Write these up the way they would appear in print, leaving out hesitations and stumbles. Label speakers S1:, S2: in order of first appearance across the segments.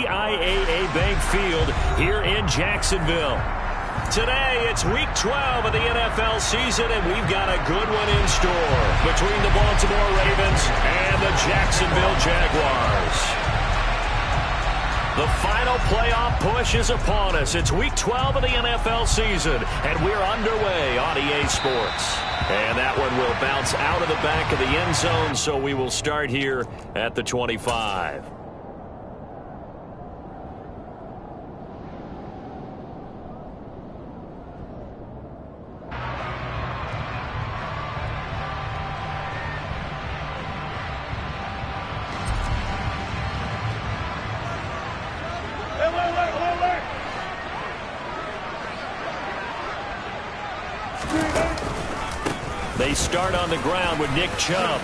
S1: TIAA Bank Field here in Jacksonville. Today, it's Week 12 of the NFL season, and we've got a good one in store between the Baltimore Ravens and the Jacksonville Jaguars. The final playoff push is upon us. It's Week 12 of the NFL season, and we're underway on EA Sports. And that one will bounce out of the back of the end zone, so we will start here at the 25. They start on the ground with Nick Chubb.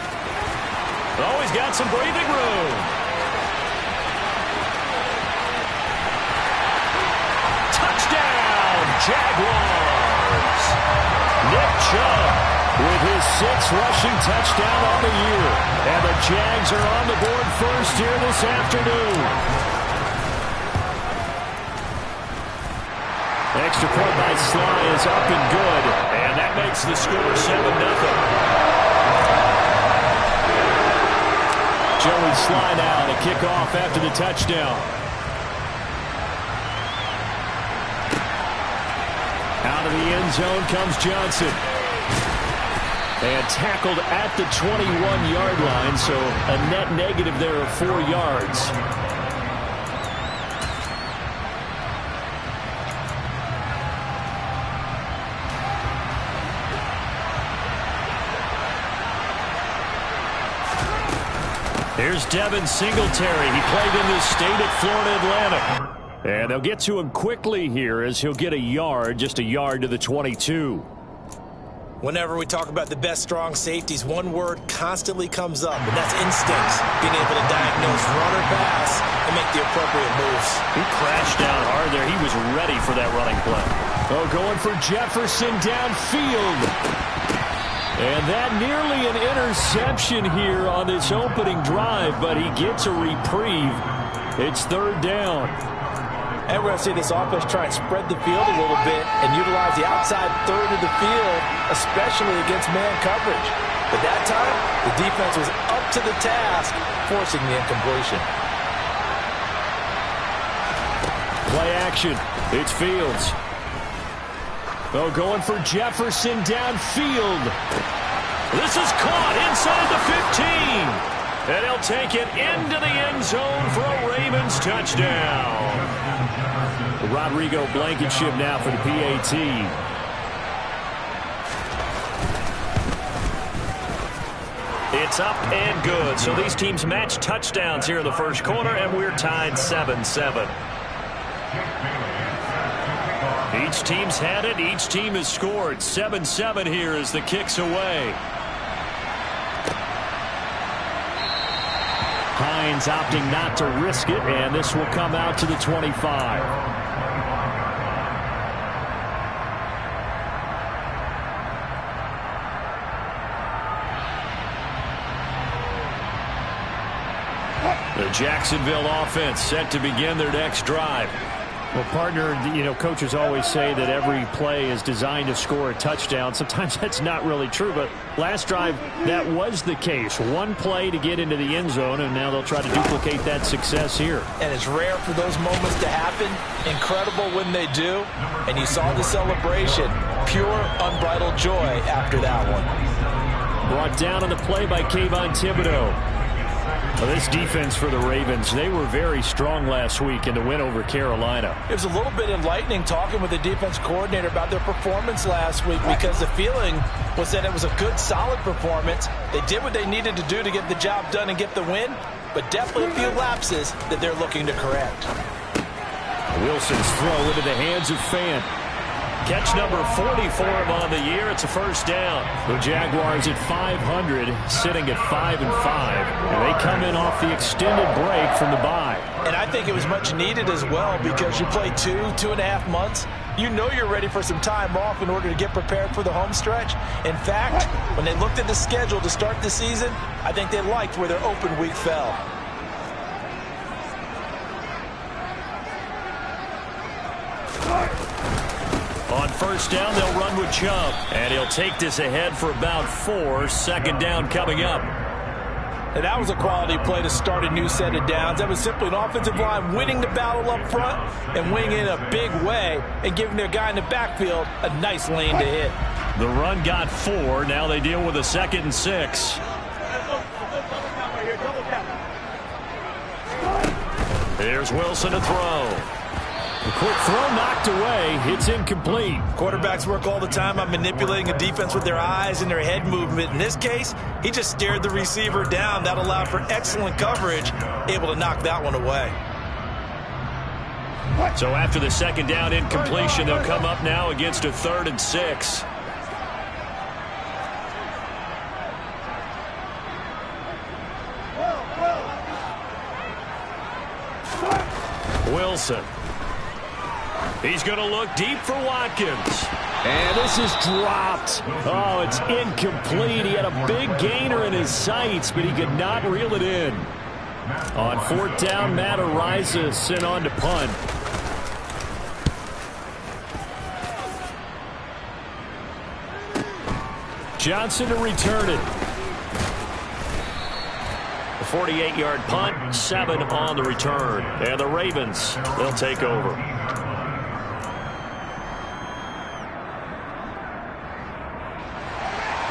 S1: Oh, he's got some breathing room. Touchdown, Jaguars. Nick Chubb with his 6th rushing touchdown on the year. And the Jags are on the board first here this afternoon. Extra point by Sly is up and good, and that makes the score 7-0. Joey Sly now to kick off after the touchdown. Out of the end zone comes Johnson. And tackled at the 21-yard line, so a net negative there of 4 yards. Here's Devin Singletary. He played in the state at Florida Atlantic. And they'll get to him quickly here as he'll get a yard, just a yard to the 22.
S2: Whenever we talk about the best strong safeties, one word constantly comes up, and that's instincts. Being able to diagnose run or pass and make the appropriate moves.
S1: He crashed down hard there. He was ready for that running play. Oh, going for Jefferson downfield. And that nearly an interception here on this opening drive, but he gets a reprieve. It's 3rd down.
S2: And we're going to see this offense try and spread the field a little bit and utilize the outside third of the field, especially against man coverage. But that time, the defense was up to the task, forcing the incompletion.
S1: Play action. It's Fields. Oh, going for Jefferson downfield. This is caught inside the 15. And he'll take it into the end zone for a Ravens touchdown. Rodrigo Blankenship now for the PAT. It's up and good. So these teams match touchdowns here in the first quarter, and we're tied 7-7. Each team's had it. Each team has scored. 7-7 here as the kick's away. Hines opting not to risk it, and this will come out to the 25. The Jacksonville offense set to begin their next drive.
S3: Well, partner, coaches always say that every play is designed to score a touchdown. Sometimes that's not really true, but last drive, that was the case. One play to get into the end zone, and now they'll try to duplicate that success here.
S2: And it's rare for those moments to happen. Incredible when they do. And you saw the celebration. Pure, unbridled joy after that one.
S1: Brought down on the play by Kayvon Thibodeau. Well, this defense for the Ravens, they were very strong last week in the win over Carolina.
S2: It was a little bit enlightening talking with the defense coordinator about their performance last week because the feeling was that it was a good, solid performance. They did what they needed to do to get the job done and get the win, but definitely a few lapses that they're looking to correct.
S1: Wilson's throw into the hands of Fant. Catch number 40 for him on the year. It's a first down. The Jaguars at 500, sitting at 5-5. And they come in off the extended break from the bye.
S2: And I think it was much needed as well because you play 2.5 months. You know you're ready for some time off in order to get prepared for the home stretch. In fact, when they looked at the schedule to start the season, I think they liked where their open week fell.
S1: On first down, they'll run with Chubb. And he'll take this ahead for about 4. Second down coming up.
S2: And that was a quality play to start a new set of downs. That was simply an offensive line winning the battle up front and winning in a big way and giving their guy in the backfield a nice lane to hit.
S1: The run got 4. Now they deal with a 2nd and 6. Here's Wilson to throw.
S3: The quick throw knocked away. It's incomplete.
S2: Quarterbacks work all the time on manipulating a defense with their eyes and their head movement. In this case, he just stared the receiver down. That allowed for excellent coverage, able to knock that one away.
S1: So after the 2nd down incompletion, they'll come up now against a 3rd and 6. Wilson. He's going to look deep for Watkins.
S3: And this is dropped. Oh, it's incomplete. He had a big gainer in his sights, but he could not reel it in. On 4th down, Matt Araiza sent on to punt. Johnson to return it.
S1: A 48-yard punt, 7 on the return. And the Ravens, they'll take over.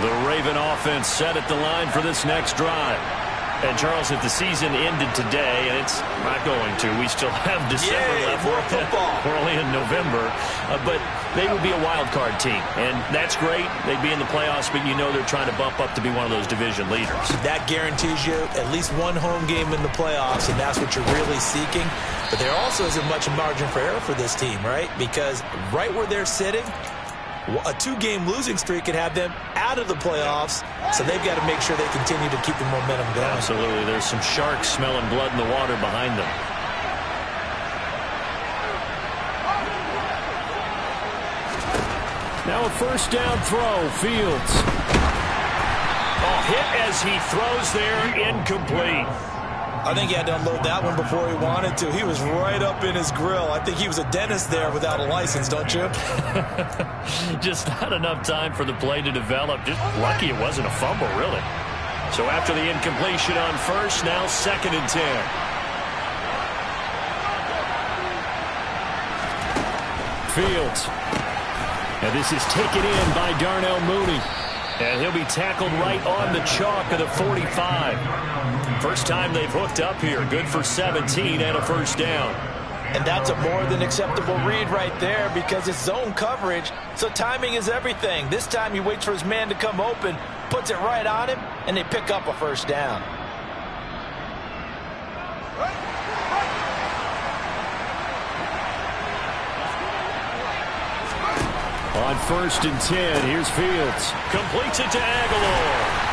S1: The Raven offense set at the line for this next drive. And, Charles, if the season ended today, and it's not going to, we still have December left.
S2: More football.
S1: We're only in November. But they would be a wild card team. And that's great. They'd be in the playoffs, but you know they're trying to bump up to be one of those division leaders.
S2: That guarantees you at least one home game in the playoffs, and that's what you're really seeking. But there also isn't much margin for error for this team, right? Because right where they're sitting, a 2-game losing streak could have them out of the playoffs, so they've got to make sure they continue to keep the momentum going.
S1: Absolutely. There's some sharks smelling blood in the water behind them.
S3: Now a 1st down throw, Fields.
S1: Oh, hit as he throws there, incomplete.
S2: I think he had to unload that one before he wanted to. He was right up in his grill. I think he was a dentist there without a license, don't you?
S1: Just not enough time for the play to develop. Just lucky it wasn't a fumble, really. So after the incompletion on first, now 2nd and 10.
S3: Fields. And this is taken in by Darnell Mooney.
S1: And he'll be tackled right on the chalk of the 45. First time they've hooked up here. Good for 17 and a 1st down.
S2: And that's a more than acceptable read right there because it's zone coverage, so timing is everything. This time he waits for his man to come open, puts it right on him, and they pick up a 1st down.
S3: On 1st and 10, here's Fields.
S1: Completes it to Aguilar.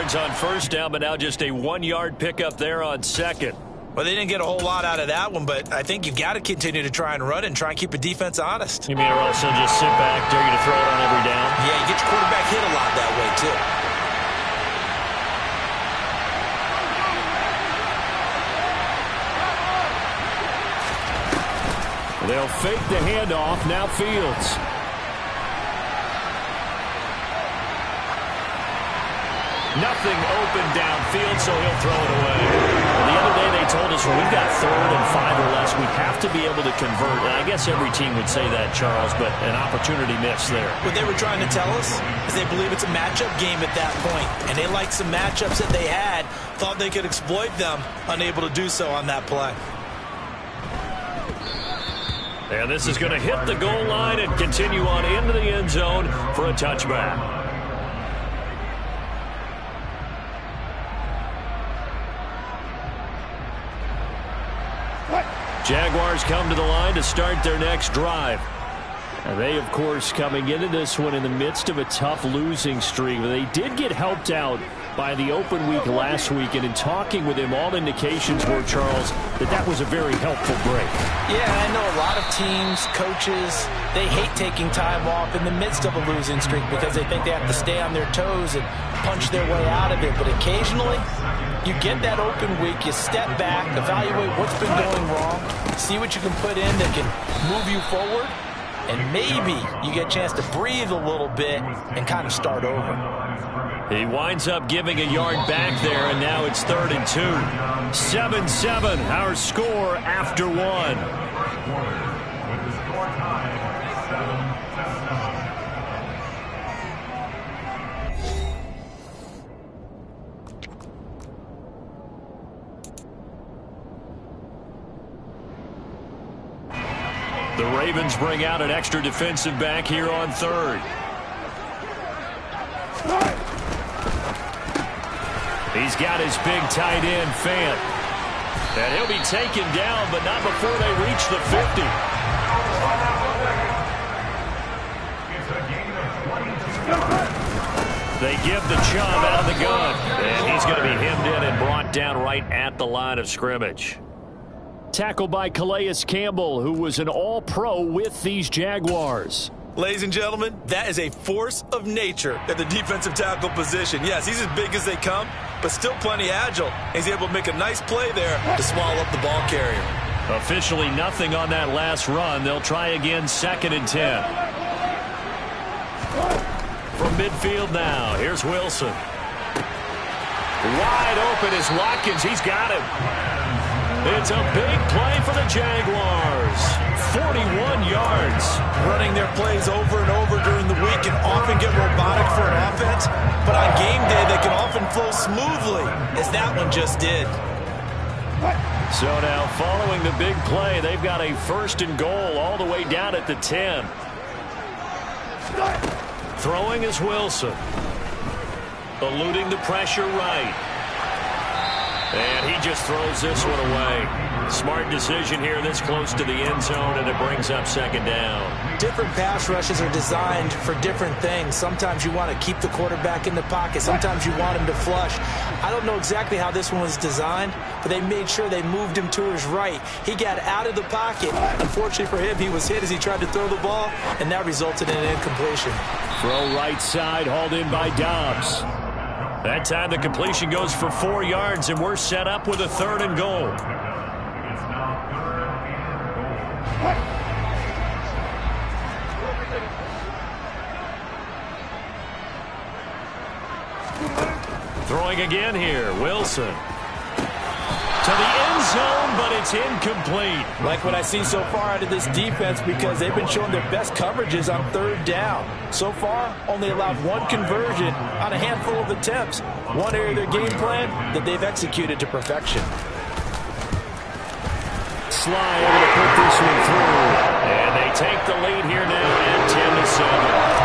S1: On 1st down, but now just a 1-yard pickup there on 2nd.
S2: Well, they didn't get a whole lot out of that one, but I think you've got to continue to try and run and try and keep a defense honest.
S1: You mean, or also just sit back, dare you to throw it on every down?
S2: Yeah, you get your quarterback hit a lot that
S3: way, too. They'll fake the handoff. Now Fields.
S1: Nothing open downfield, so he'll throw it away. The other day they told us when we've got 3rd and 5 or less, we have to be able to convert. And I guess every team would say that, Charles, but an opportunity missed there.
S2: What they were trying to tell us is they believe it's a matchup game at that point. And they liked some matchups that they had, thought they could exploit them, unable to do so on that play.
S1: And this is going to hit the goal line and continue on into the end zone for a touchback. Jaguars come to the line to start their next drive.
S3: And they, of course, coming into this one in the midst of a tough losing streak. They did get helped out by the open week last week, and in talking with him, all indications were, Charles, that was a very helpful break.
S2: Yeah, I know a lot of teams, coaches, they hate taking time off in the midst of a losing streak because they think they have to stay on their toes and punch their way out of it. But occasionally, you get that open week, you step back, evaluate what's been going wrong, see what you can put in that can move you forward, and maybe you get a chance to breathe a little bit and kind of start over.
S1: He winds up giving a yard back there, and now it's 3rd and 2. 7-7, our score after 1. The Ravens bring out an extra defensive back here on 3rd. He's got his big tight end, Fant. And he'll be taken down, but not before they reach the 50. They give the Chubb out of the gun. And he's going to be hemmed in and brought down right at the line of scrimmage.
S3: Tackled by Calais Campbell, who was an all-pro with these Jaguars.
S2: Ladies and gentlemen, that is a force of nature at the defensive tackle position. Yes, he's as big as they come, but still plenty agile. He's able to make a nice play there to swallow up the ball carrier.
S1: Officially nothing on that last run. They'll try again, 2nd and 10. From midfield now, here's Wilson. Wide open is Watkins. He's got him. It's a big play for the Jaguars. 41 yards.
S2: Running their plays over and over during the week can often get robotic for an offense, but on game day they can often flow smoothly, as that one just did.
S1: So now following the big play, they've got a 1st and goal all the way down at the 10. Throwing is Wilson. Eluding the pressure right. And he just throws this one away. Smart decision here this close to the end zone, and it brings up 2nd down.
S2: Different pass rushes are designed for different things. Sometimes you want to keep the quarterback in the pocket. Sometimes you want him to flush. I don't know exactly how this one was designed, but they made sure they moved him to his right. He got out of the pocket. Unfortunately for him, he was hit as he tried to throw the ball, and that resulted in an incompletion.
S3: Throw right side, hauled in by Dobbs.
S1: That time the completion goes for 4 yards, and we're set up with a 3rd and goal. Throwing again here, Wilson. To the end zone, but it's incomplete.
S2: Like what I see so far out of this defense, because they've been showing their best coverages on 3rd down. So far, only allowed 1 conversion on a handful of attempts. One area of their game plan that they've executed to perfection.
S3: Sly able to put this one through.
S1: And they take the lead here now at 10-7.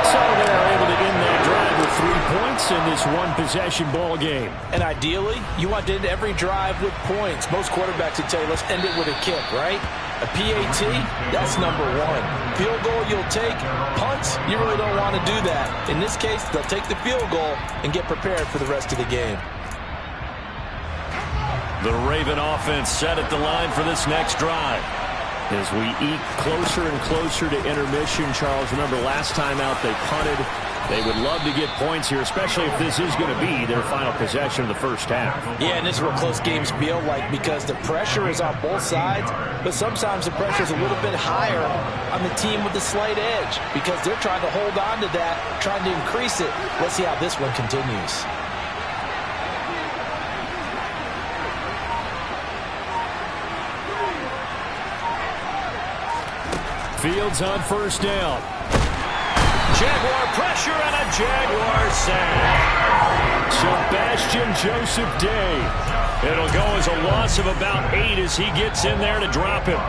S3: So they're able to end that drive with 3 points in this one-possession ball game.
S2: And ideally, you want to end every drive with points. Most quarterbacks would tell you, let's end it with a kick, right? A PAT, that's number 1. Field goal you'll take. Punts, you really don't want to do that. In this case, they'll take the field goal and get prepared for the rest of the game.
S1: The Raven offense set at the line for this next drive.
S3: As we eke closer and closer to intermission, Charles, remember last time out they punted. They would love to get points here, especially if this is going to be their final possession of the first half.
S2: Yeah, and this is what close games feel like because the pressure is on both sides, but sometimes the pressure is a little bit higher on the team with the slight edge because they're trying to hold on to that, trying to increase it. Let's see how this one continues.
S3: Fields on 1st down.
S1: Jaguar pressure and a Jaguar sack.
S3: Sebastian Joseph Day.
S1: It'll go as a loss of about 8 as he gets in there to drop him.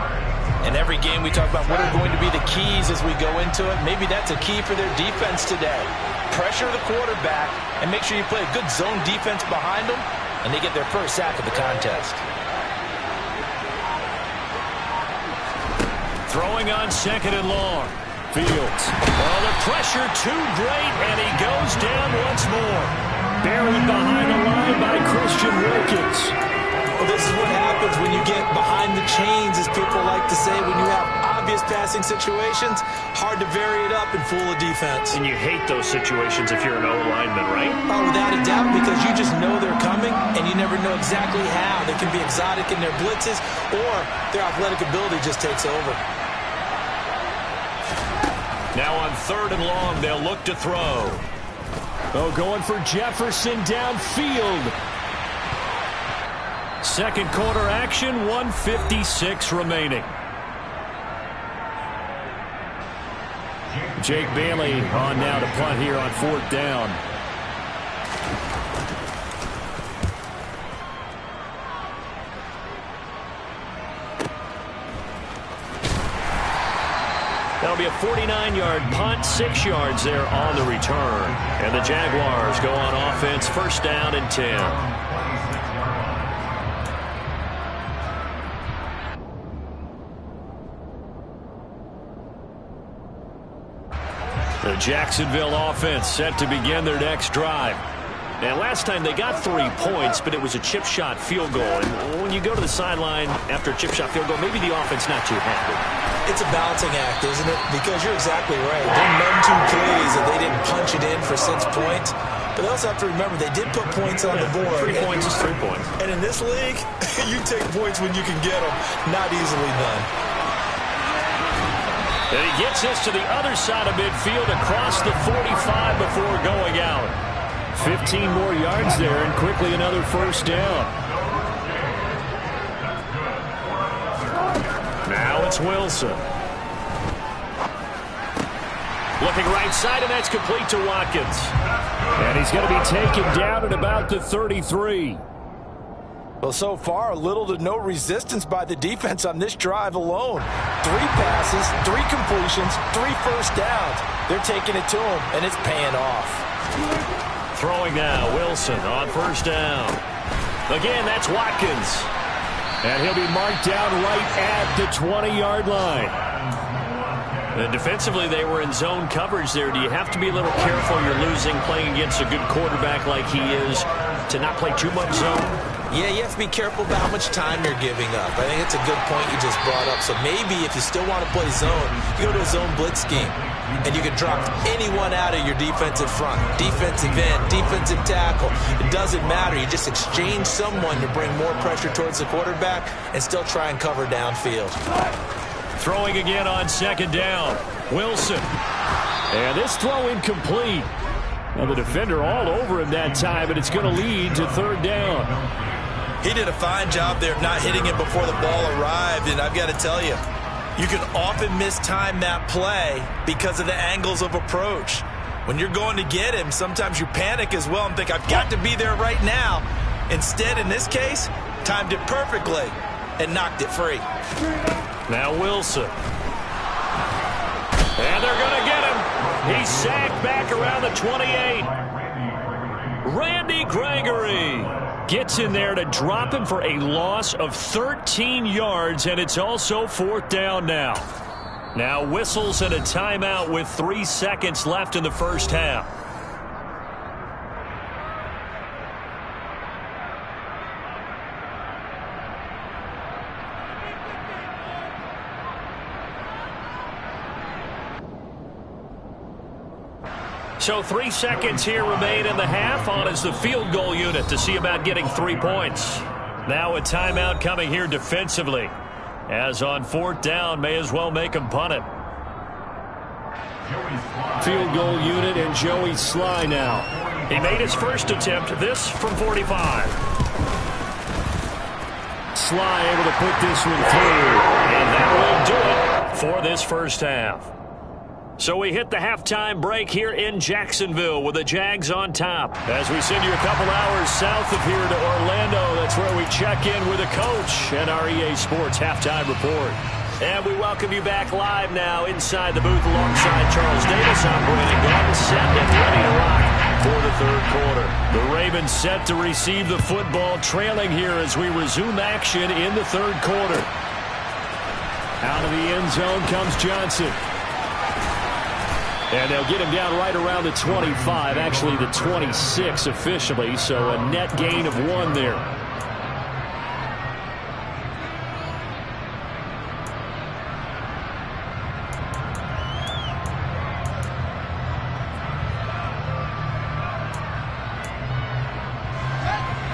S2: In every game we talk about what are going to be the keys as we go into it. Maybe that's a key for their defense today. Pressure the quarterback and make sure you play a good zone defense behind them, and they get their first sack of the contest.
S1: Throwing on 2nd and long. Fields. Oh, the pressure too great, and he goes down once more.
S3: Buried behind the line by Christian Wilkins.
S2: Well, this is what happens when you get behind the chains, as people like to say, when you have obvious passing situations. Hard to vary it up and fool a defense.
S1: And you hate those situations if you're an O-lineman, right?
S2: Oh, without a doubt, because you just know they're coming, and you never know exactly how. They can be exotic in their blitzes, or their athletic ability just takes over.
S1: Now on 3rd and long, they'll look to throw.
S3: Oh, going for Jefferson downfield.
S1: Second quarter action, 1:56 remaining.
S3: Jake Bailey on now to punt here on 4th down.
S1: That'll be a 49-yard punt, 6 yards there on the return. And the Jaguars go on offense, 1st down and 10. The Jacksonville offense set to begin their next drive. Now, last time they got 3 points, but it was a chip shot field goal. And when you go to the sideline after a chip shot field goal, maybe the offense not too happy.
S2: It's a balancing act, isn't it? Because you're exactly right. There are none too pleased that they didn't punch it in for 6 points. But they also have to remember they did put points on the board.
S1: 3 points is 3 points.
S2: And in this league, you take points when you can get them. Not easily done.
S1: And he gets us to the other side of midfield across the 45 before going out.
S3: 15 more yards there, and quickly another 1st down.
S1: Now it's Wilson. Looking right side, and that's complete to Watkins.
S3: And he's going to be taken down at about the 33.
S2: Well, so far, little to no resistance by the defense on this drive alone. 3 passes, 3 completions, 3 first downs. They're taking it to him, and it's paying off.
S1: Throwing now, Wilson on 1st down. Again, that's Watkins.
S3: And he'll be marked down right at the 20-yard line.
S1: And defensively, they were in zone coverage there. Do you have to be a little careful? You're losing, playing against a good quarterback like he is, to not play too much zone?
S2: Yeah, you have to be careful about how much time you're giving up. I think it's a good point you just brought up. So maybe if you still want to play zone, you go to a zone blitz scheme. And you can drop anyone out of your defensive front. Defensive end, defensive tackle. It doesn't matter. You just exchange someone to bring more pressure towards the quarterback and still try and cover downfield.
S1: Throwing again on 2nd down. Wilson.
S3: And this throw incomplete. Now the defender all over him that time, and it's going to lead to 3rd down.
S2: He did a fine job there of not hitting him before the ball arrived, and I've got to tell you, you can often mistime that play because of the angles of approach. When you're going to get him, sometimes you panic as well and think, I've got to be there right now. Instead, in this case, timed it perfectly and knocked it free.
S1: Now Wilson. And they're going to get him. He's sacked back around the 28. Randy Gregory gets in there to drop him for a loss of 13 yards, and it's also 4th down now. Now whistles and a timeout with 3 seconds left in the 1st half. So 3 seconds here remain in the half. On is the field goal unit to see about getting 3 points. Now a timeout coming here defensively. As on 4th down, may as well make him punt it.
S3: Field goal unit and Joey Sly now.
S1: He made his first attempt, this from 45.
S3: Sly able to put this one through.
S1: And that will do it for this 1st half. So we hit the halftime break here in Jacksonville with the Jags on top. As we send you a couple hours south of here to Orlando, that's where we check in with the coach and our EA Sports halftime report. And we welcome you back live now inside the booth alongside Charles Davis. I'm Brandon Gaudin, set and ready to rock for the 3rd quarter. The Ravens set to receive the football, trailing here as we resume action in the 3rd quarter.
S3: Out of the end zone comes Johnson. And they'll get him down right around the 25, actually the 26 officially, so a net gain of 1 there.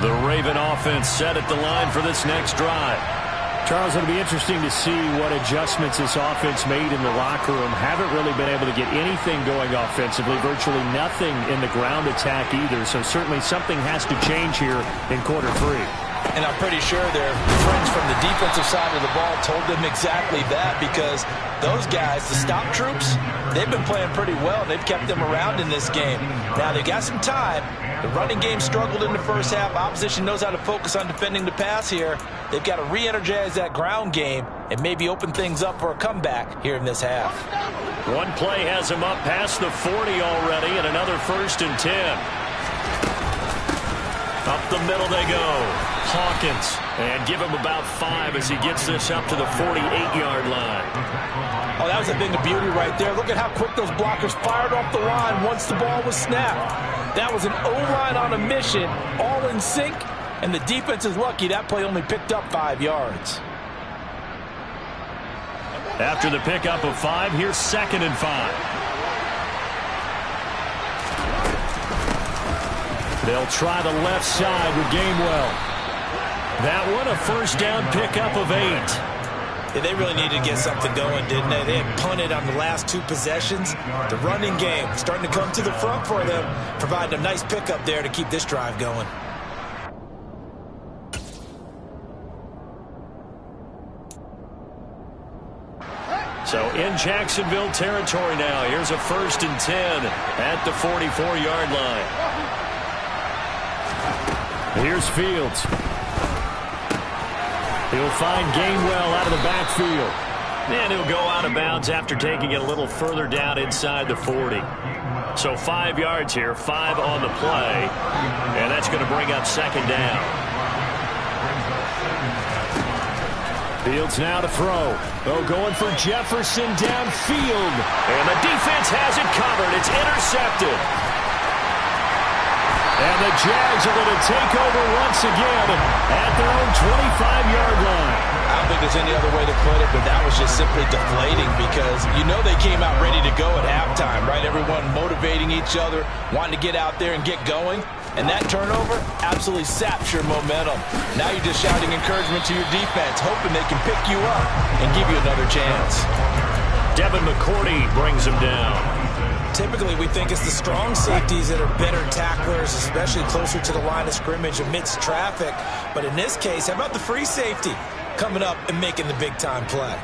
S3: The Raven offense set at the line for this next drive. Charles, it'll be interesting to see what adjustments this offense made in the locker room. Haven't really been able to get anything going offensively, virtually nothing in the ground attack either. So certainly something has to change here in quarter 3.
S2: And I'm pretty sure their friends from the defensive side of the ball told them exactly that, because those guys, the stop troops, they've been playing pretty well. They've kept them around in this game. Now they've got some time. The running game struggled in the first half. Opposition knows how to focus on defending the pass here. They've got to re-energize that ground game and maybe open things up for a comeback here in this half.
S1: One play has him up past the 40 already, and another 1st and 10. Up the middle they go. Hawkins, and give him about 5 as he gets this up to the 48-yard line.
S2: Oh, that was a thing of beauty right there. Look at how quick those blockers fired off the line once the ball was snapped. That was an O-line on a mission, all in sync, and the defense is lucky that play only picked up 5 yards.
S1: After the pickup of 5, here's 2nd and 5. They'll try the left side with Gainwell. That one a 1st down pickup of 8.
S2: Yeah, they really needed to get something going, didn't they? They had punted on the last 2 possessions. The running game starting to come to the front for them, providing a nice pickup there to keep this drive going.
S1: So in Jacksonville territory now. Here's a 1st and 10 at the 44-yard line.
S3: Here's Fields. He'll find Gainwell out of the backfield.
S1: And he'll go out of bounds after taking it a little further down inside the 40. So 5 yards here, 5 on the play. And that's going to bring up 2nd down.
S3: Fields now to throw. Oh, going for Jefferson downfield.
S1: And the defense has it covered. It's intercepted.
S3: And the Jags are going to take over once again at their own 25-yard line.
S2: I don't think there's any other way to put it, but that was just simply deflating, because you know they came out ready to go at halftime, right? Everyone motivating each other, wanting to get out there and get going. And that turnover absolutely saps your momentum. Now you're just shouting encouragement to your defense, hoping they can pick you up and give you another chance.
S1: Devin McCourty brings him down.
S2: Typically, we think it's the strong safeties that are better tacklers, especially closer to the line of scrimmage amidst traffic. But in this case, how about the free safety coming up and making the big-time play?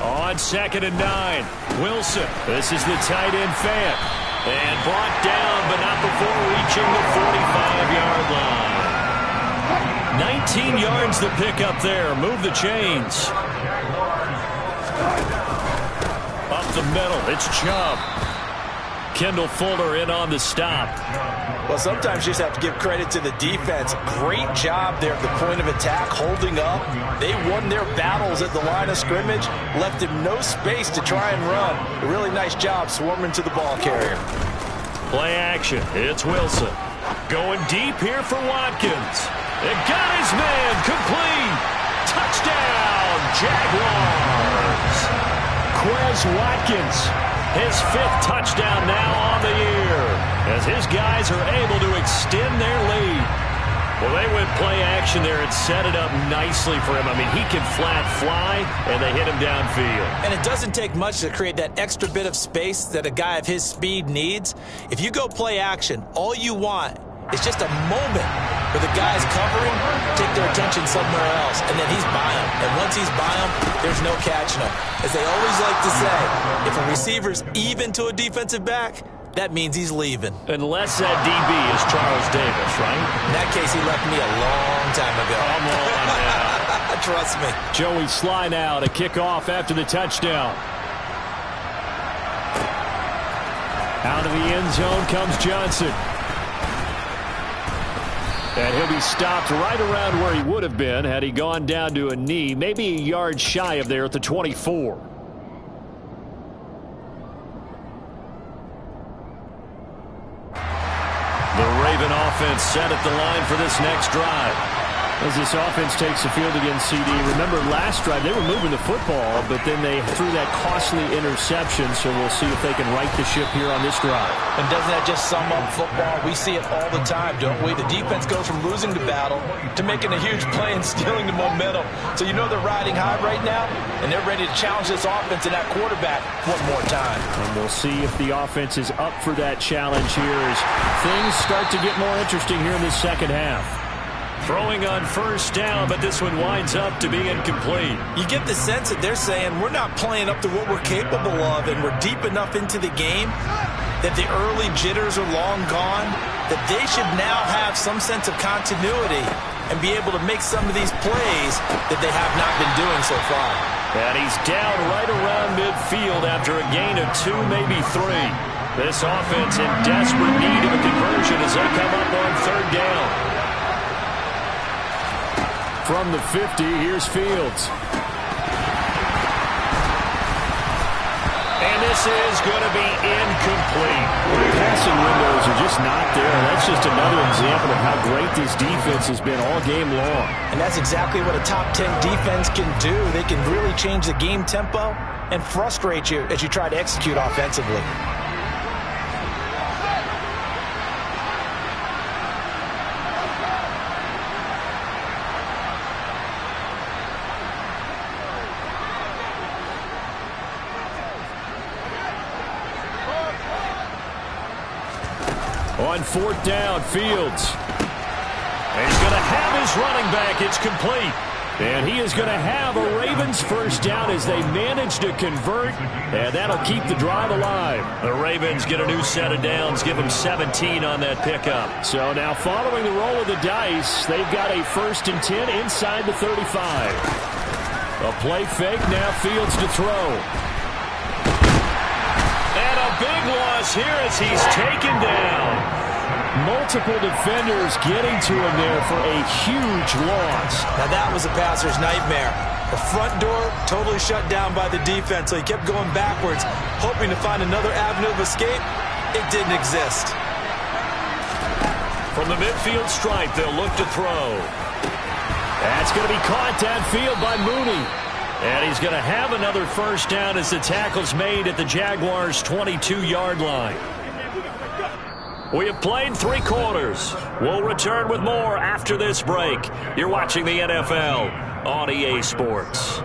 S1: On 2nd and 9, Wilson. This is the tight end Fant. And brought down, but not before reaching the 45-yard line. 19 yards to pick up there. Move the chains. Up the middle, it's Chubb. Kendall Fuller in on the stop.
S2: Well, sometimes you just have to give credit to the defense. Great job there at the point of attack, holding up. They won their battles at the line of scrimmage, left him no space to try and run. A really nice job swarming to the ball carrier.
S1: Play action, it's Wilson. Going deep here for Watkins. It got his man, complete. Touchdown, Jaguars. Quez Watkins, his 5th touchdown now on the year, as his guys are able to extend their lead. Well, they went play action there and set it up nicely for him. I mean, he can flat fly, and they hit him downfield.
S2: And it doesn't take much to create that extra bit of space that a guy of his speed needs. If you go play action, all you want is just a moment where the guys covering take their attention somewhere else, and then he's by him. And once he's by him, there's no catching him. As they always like to say, if a receiver's even to a defensive back, that means he's leaving.
S1: Unless that DB is Charles Davis, right?
S2: In that case, he left me a long time ago.
S1: Come on now.
S2: Trust me.
S3: Joey Sly now to kick off after the touchdown. Out of the end zone comes Johnson. And he'll be stopped right around where he would have been had he gone down to a knee, maybe a yard shy of there at the 24. The Raven offense set at the line for this next drive. As this offense takes the field against CD, remember last drive they were moving the football, but then they threw that costly interception, so we'll see if they can right the ship here on this drive.
S2: And doesn't that just sum up football? We see it all the time, don't we? The defense goes from losing the battle to making a huge play and stealing the momentum. So you know they're riding high right now, and they're ready to challenge this offense and that quarterback one more time.
S3: And we'll see if the offense is up for that challenge here as things start to get more interesting here in the second half.
S1: Throwing on first down, but this one winds up to be incomplete.
S2: You get the sense that they're saying we're not playing up to what we're capable of, and we're deep enough into the game that the early jitters are long gone, that they should now have some sense of continuity and be able to make some of these plays that they have not been doing so far.
S1: And he's down right around midfield after a gain of 2, maybe 3. This offense in desperate need of a conversion as they come up on third down.
S3: From the 50, here's Fields.
S1: And this is going to be incomplete.
S3: The passing windows are just not there. That's just another example of how great this defense has been all game long.
S2: And that's exactly what a top 10 defense can do. They can really change the game tempo and frustrate you as you try to execute offensively.
S3: On fourth down, Fields.
S1: And he's going to have his running back. It's complete.
S3: And he is going to have a Ravens first down as they manage to convert, and that'll keep the drive alive.
S1: The Ravens get a new set of downs, give them 17 on that pickup.
S3: So now following the roll of the dice, they've got a 1st and 10 inside the 35. A play fake, now Fields to throw.
S1: And a big loss here as he's taken down.
S3: Multiple defenders getting to him there for a huge loss.
S2: Now that was a passer's nightmare. The front door totally shut down by the defense, so he kept going backwards, hoping to find another avenue of escape. It didn't exist.
S1: From the midfield stripe, they'll look to throw.
S3: That's going to be caught downfield by Mooney.
S1: And he's going to have another first down as the tackle's made at the Jaguars' 22-yard line. We have played 3 quarters. We'll return with more after this break. You're watching the NFL on EA Sports.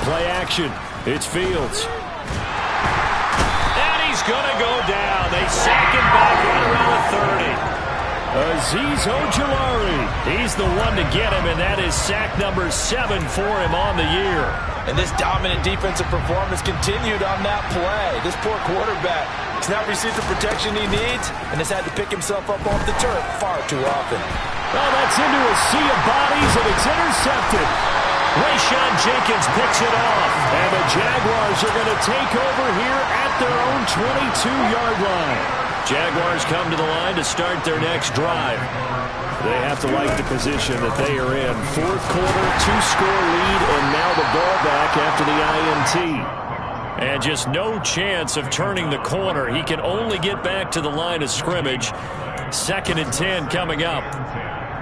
S3: Play action. It's Fields.
S1: And he's going to go down. They sack him back right around the 30.
S3: Azeez Ojulari. He's the one to get him, and that is sack number 7 for him on the year.
S2: And this dominant defensive performance continued on that play. This poor quarterback has not received the protection he needs and has had to pick himself up off the turf far too often.
S3: Well, that's into a sea of bodies, and it's intercepted.
S1: Rayshawn Jenkins picks it off.
S3: And the Jaguars are going to take over here at their own 22-yard line.
S1: Jaguars come to the line to start their next drive.
S3: They have to like the position that they are in. 4th quarter, 2-score lead, and now the ball back after the INT.
S1: And just no chance of turning the corner. He can only get back to the line of scrimmage. 2nd and 10 coming up.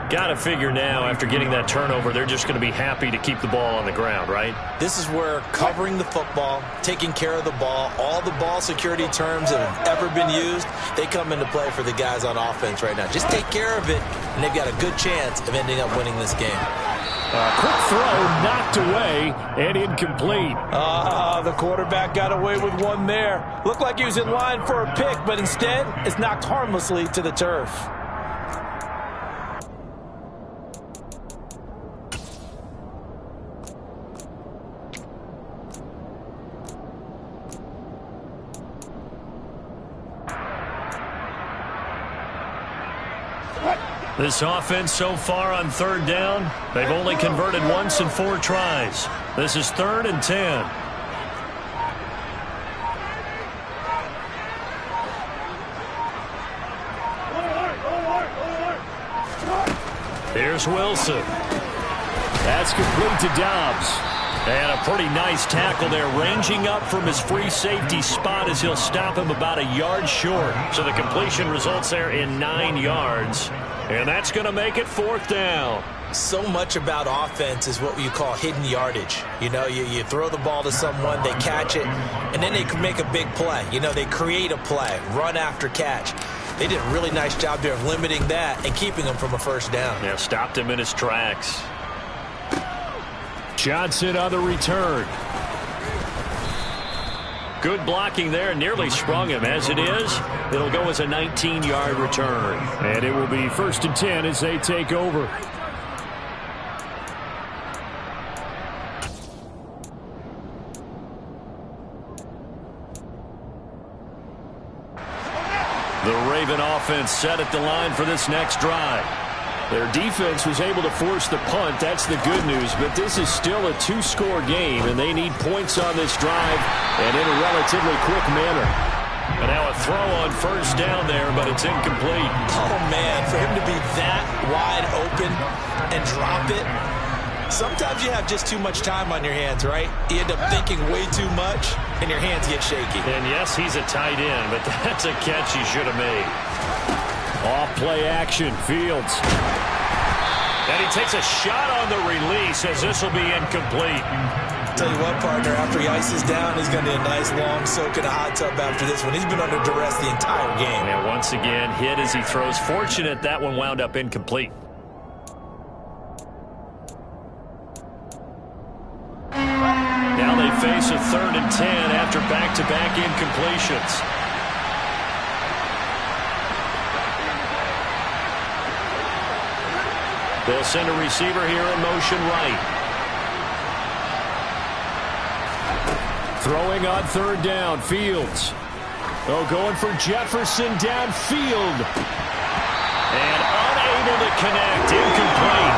S1: Got to figure now, after getting that turnover, they're just going to be happy to keep the ball on the ground, right?
S2: This is where covering the football, taking care of the ball, all the ball security terms that have ever been used, they come into play for the guys on offense right now. Just take care of it, and they've got a good chance of ending up winning this game.
S3: Quick throw, knocked away, and incomplete.
S2: The quarterback got away with one there. Looked like he was in line for a pick, but instead, it's knocked harmlessly to the turf.
S1: This offense so far on third down, they've only converted once in 4 tries. This is 3rd and 10. Here's Wilson.
S3: That's complete to Dobbs.
S1: And a pretty nice tackle there, ranging up from his free safety spot as he'll stop him about a yard short. So the completion results there in 9 yards. And that's going to make it 4th down.
S2: So much about offense is what you call hidden yardage. You know, you throw the ball to someone, they catch it, and then they can make a big play. You know, they create a play, run after catch. They did a really nice job there of limiting that and keeping him from a 1st down.
S1: Yeah, stopped him in his tracks.
S3: Johnson on the return.
S1: Good blocking there, nearly sprung him. As it is, it'll go as a 19-yard return.
S3: And it will be 1st and 10 as they take over.
S1: The Raven offense set at the line for this next drive.
S3: Their defense was able to force the punt. That's the good news. But this is still a 2-score game, and they need points on this drive and in a relatively quick manner.
S1: And now a throw on 1st down there, but it's incomplete.
S2: Oh, man, for him to be that wide open and drop it. Sometimes you have just too much time on your hands, right? You end up thinking way too much, and your hands get shaky.
S1: And, yes, he's a tight end, but that's a catch he should have made.
S3: Off play action, Fields.
S1: And he takes a shot on the release as this will be incomplete.
S2: Tell you what, partner, after he ices down, he's going to be a nice long soak in a hot tub after this one. He's been under duress the entire game.
S1: And once again, hit as he throws. Fortunate that one wound up incomplete. Now they face a 3rd and 10 after back-to-back incompletions. They'll send a receiver here in motion right.
S3: Throwing on 3rd down, Fields. Oh, going for Jefferson downfield.
S1: And unable to connect, incomplete.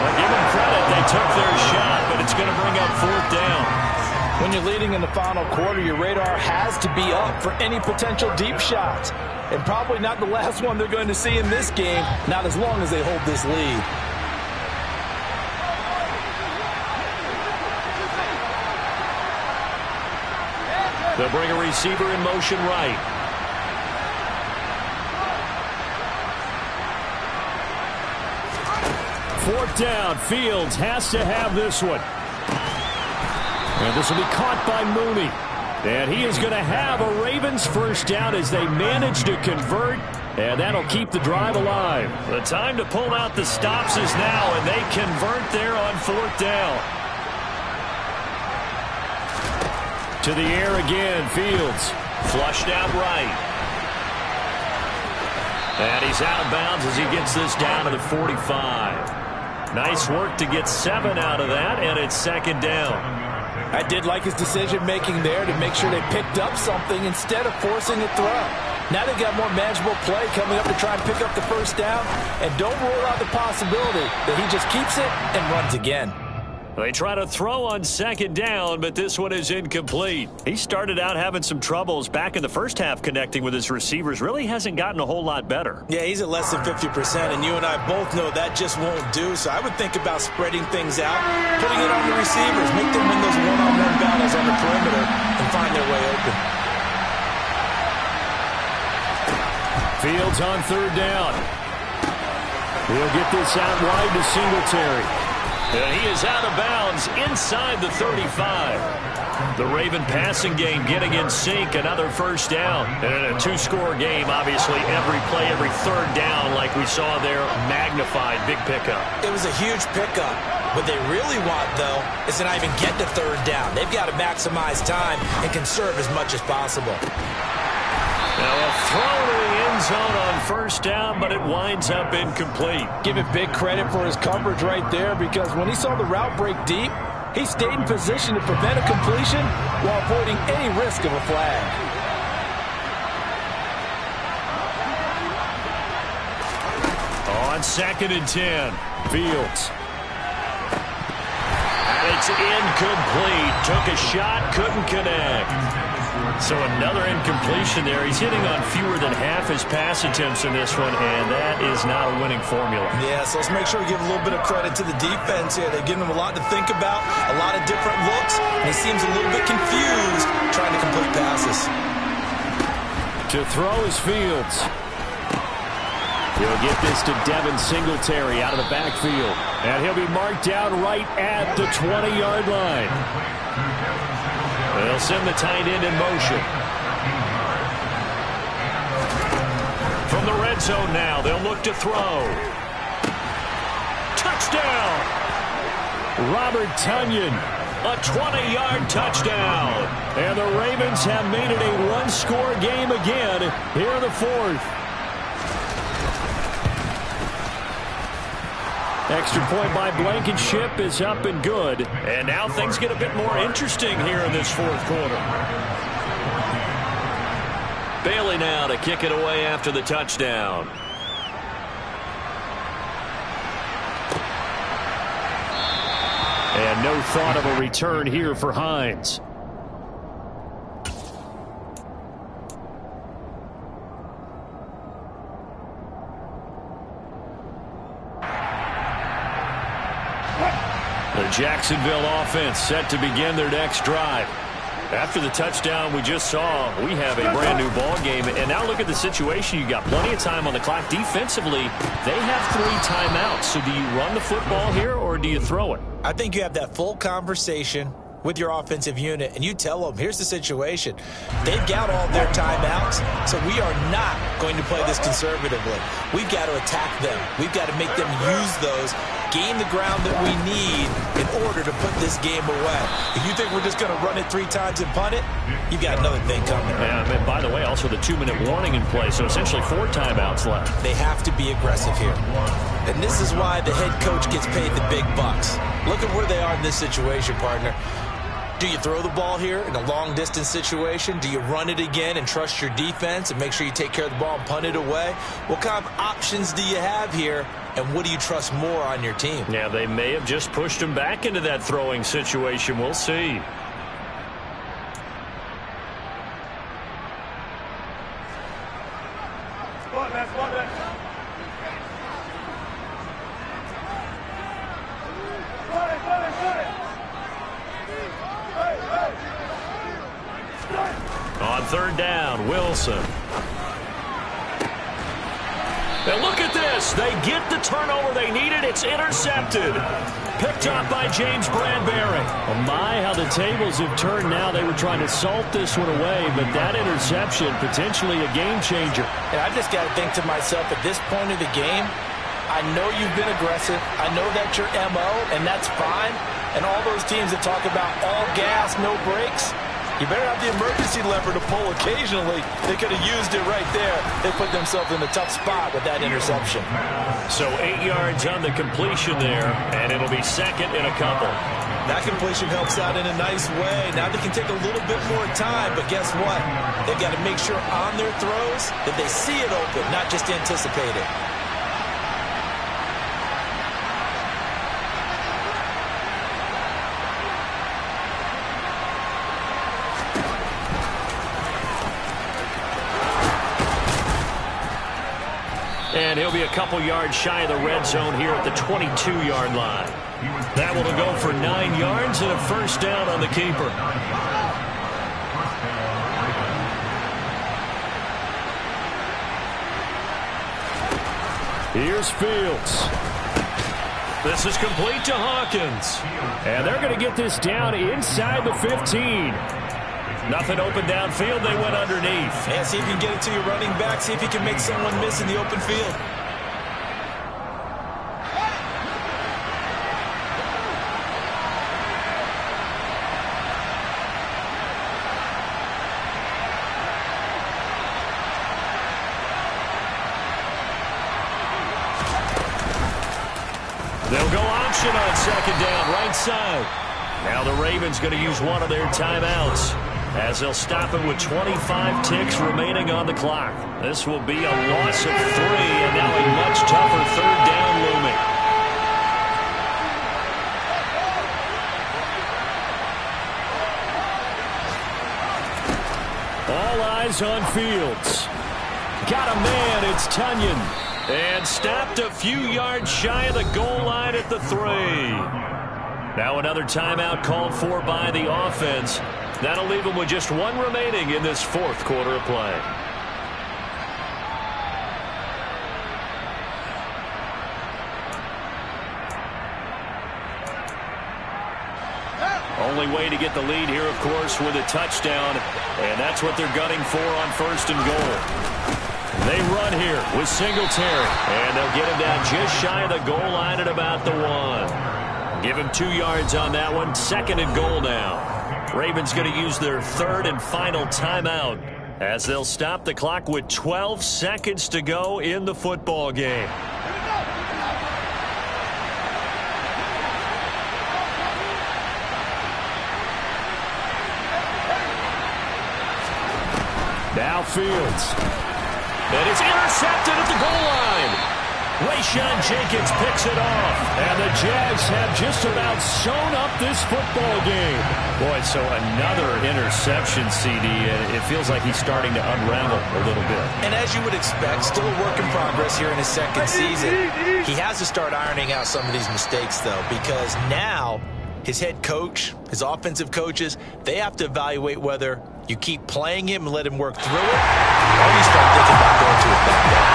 S1: Well, give them credit, they took their shot, but it's going to bring up 4th down.
S2: When you're leading in the final quarter, your radar has to be up for any potential deep shots. And probably not the last one they're going to see in this game, not as long as they hold this lead.
S1: They'll bring a receiver in motion right.
S3: Fourth down, Fields has to have this one. And this will be caught by Mooney. And he is going to have a Ravens 1st down as they manage to convert. And that'll keep the drive alive.
S1: The time to pull out the stops is now, and they convert there on 4th down.
S3: To the air again, Fields.
S1: Flushed out right. And he's out of bounds as he gets this down to the 45. Nice work to get 7 out of that, and it's 2nd down.
S2: I did like his decision-making there to make sure they picked up something instead of forcing a throw. Now they've got more manageable play coming up to try and pick up the 1st down, and don't rule out the possibility that he just keeps it and runs again.
S1: They try to throw on 2nd down, but this one is incomplete. He started out having some troubles back in the first half connecting with his receivers. Really hasn't gotten a whole lot better.
S2: Yeah, he's at less than 50%, and you and I both know that just won't do. So I would think about spreading things out, putting it on the receivers, make them win those one-on-one battles on the perimeter, and find their way open.
S3: Fields on 3rd down. He'll get this out wide to Singletary.
S1: And he is out of bounds inside the 35. The Raven passing game getting in sync, another 1st down. And in a 2-score game, obviously every play, every 3rd down, like we saw there, magnified, big pickup.
S2: It was a huge pickup. What they really want, though, is to not even get to 3rd down. They've got to maximize time and conserve as much as possible.
S1: Now a throw to the end zone on 1st down, but it winds up incomplete.
S2: Give it big credit for his coverage right there, because when he saw the route break deep, he stayed in position to prevent a completion while avoiding any risk of a flag.
S3: On
S1: on 2nd and 10. Fields. It's incomplete. Took a shot, couldn't connect. So another incompletion there. He's hitting on fewer than half his pass attempts in this one, and that is not a winning formula.
S2: Yeah, so let's make sure we give a little bit of credit to the defense here. They've given him a lot to think about, a lot of different looks, and he seems a little bit confused trying to complete passes.
S3: To throw is Fields. He'll get this to Devin Singletary out of the backfield. And he'll be marked down right at the 20-yard line. They'll send the tight end in motion. From the red zone now, they'll look to throw. Touchdown! Robert Tonyan, a 20-yard touchdown. And the Ravens have made it a one-score game again here in the fourth. Extra point by Blankenship is up and good. And now things get a bit more interesting here in this fourth quarter.
S1: Bailey now to kick it away after the touchdown.
S3: And no thought of a return here for Hines. The Jacksonville offense set to begin their next drive. After the touchdown we just saw, we have a brand new ball game. And now look at the situation. You got plenty of time on the clock. Defensively, they have 3 timeouts. So do you run the football here or do you throw it?
S2: I think you have that full conversation with your offensive unit, and you tell them, here's the situation. They've got all their timeouts, so we are not going to play this conservatively. We've got to attack them. We've got to make them use those, gain the ground that we need in order to put this game away. If you think we're just going to run it 3 times and punt it, you've got another thing coming.
S3: Yeah, and by the way, also the 2-minute warning in play, so essentially 4 timeouts left.
S2: They have to be aggressive here. And this is why the head coach gets paid the big bucks. Look at where they are in this situation, partner. Do you throw the ball here in a long-distance situation? Do you run it again and trust your defense and make sure you take care of the ball and punt it away? What kind of options do you have here, and what do you trust more on your team?
S3: Yeah, they may have just pushed him back into that throwing situation. We'll see. On 3rd down, Wilson. Now look at this. They get the turnover they needed. It's intercepted. Picked up by James Bradbury. Oh my, how the tables have turned now. They were trying to salt this one away, but that interception, potentially a game changer.
S2: And I just got to think to myself, at this point of the game, I know you've been aggressive. I know that's your MO, and that's fine. And all those teams that talk about all gas, no brakes, you better have the emergency lever to pull occasionally. They could have used it right there. They put themselves in a tough spot with that interception.
S3: So 8 yards on the completion there, and it'll be 2nd and a couple.
S2: That completion helps out in a nice way. Now they can take a little bit more time, but guess what? They've got to make sure on their throws that they see it open, not just anticipate it.
S3: And he'll be a couple yards shy of the red zone here at the 22-yard line. That will go for 9 yards and a 1st down on the keeper. Here's Fields. This is complete to Hawkins. And they're going to get this down inside the 15. Nothing open downfield. They went underneath.
S2: Yeah, see if you can get it to your running back. See if you can make someone miss in the open field.
S3: They'll go option on 2nd down, right side. Now the Ravens going to use one of their timeouts, as they'll stop it with 25 ticks remaining on the clock. This will be a loss of 3, and now a much tougher 3rd down. It's on Fields. Got a man. It's Tunyon.
S1: And stopped a few yards shy of the goal line at the 3. Now another timeout called for by the offense. That'll leave them with just one remaining in this fourth quarter of play. Only way to get the lead here, of course, with a touchdown. And that's what they're gunning for on first and goal. They run here with Singletary, and they'll get him down just shy of the goal line at about the 1. Give him 2 yards on that one. Second and goal now. Ravens going to use their third and final timeout as they'll stop the clock with 12 seconds to go in the football game.
S3: Now Fields.
S1: And it's intercepted at the goal line. Rayshawn Jenkins picks it off.
S3: And the Jags have just about sewn up this football game.
S1: Boy, so another interception, CD. It feels like he's starting to unravel a little bit.
S2: And as you would expect, still a work in progress here in his second season. He has to start ironing out some of these mistakes, though, because now his head coach, his offensive coaches, they have to evaluate whether you keep playing him and let him work through it, or you start thinking about going to his back door.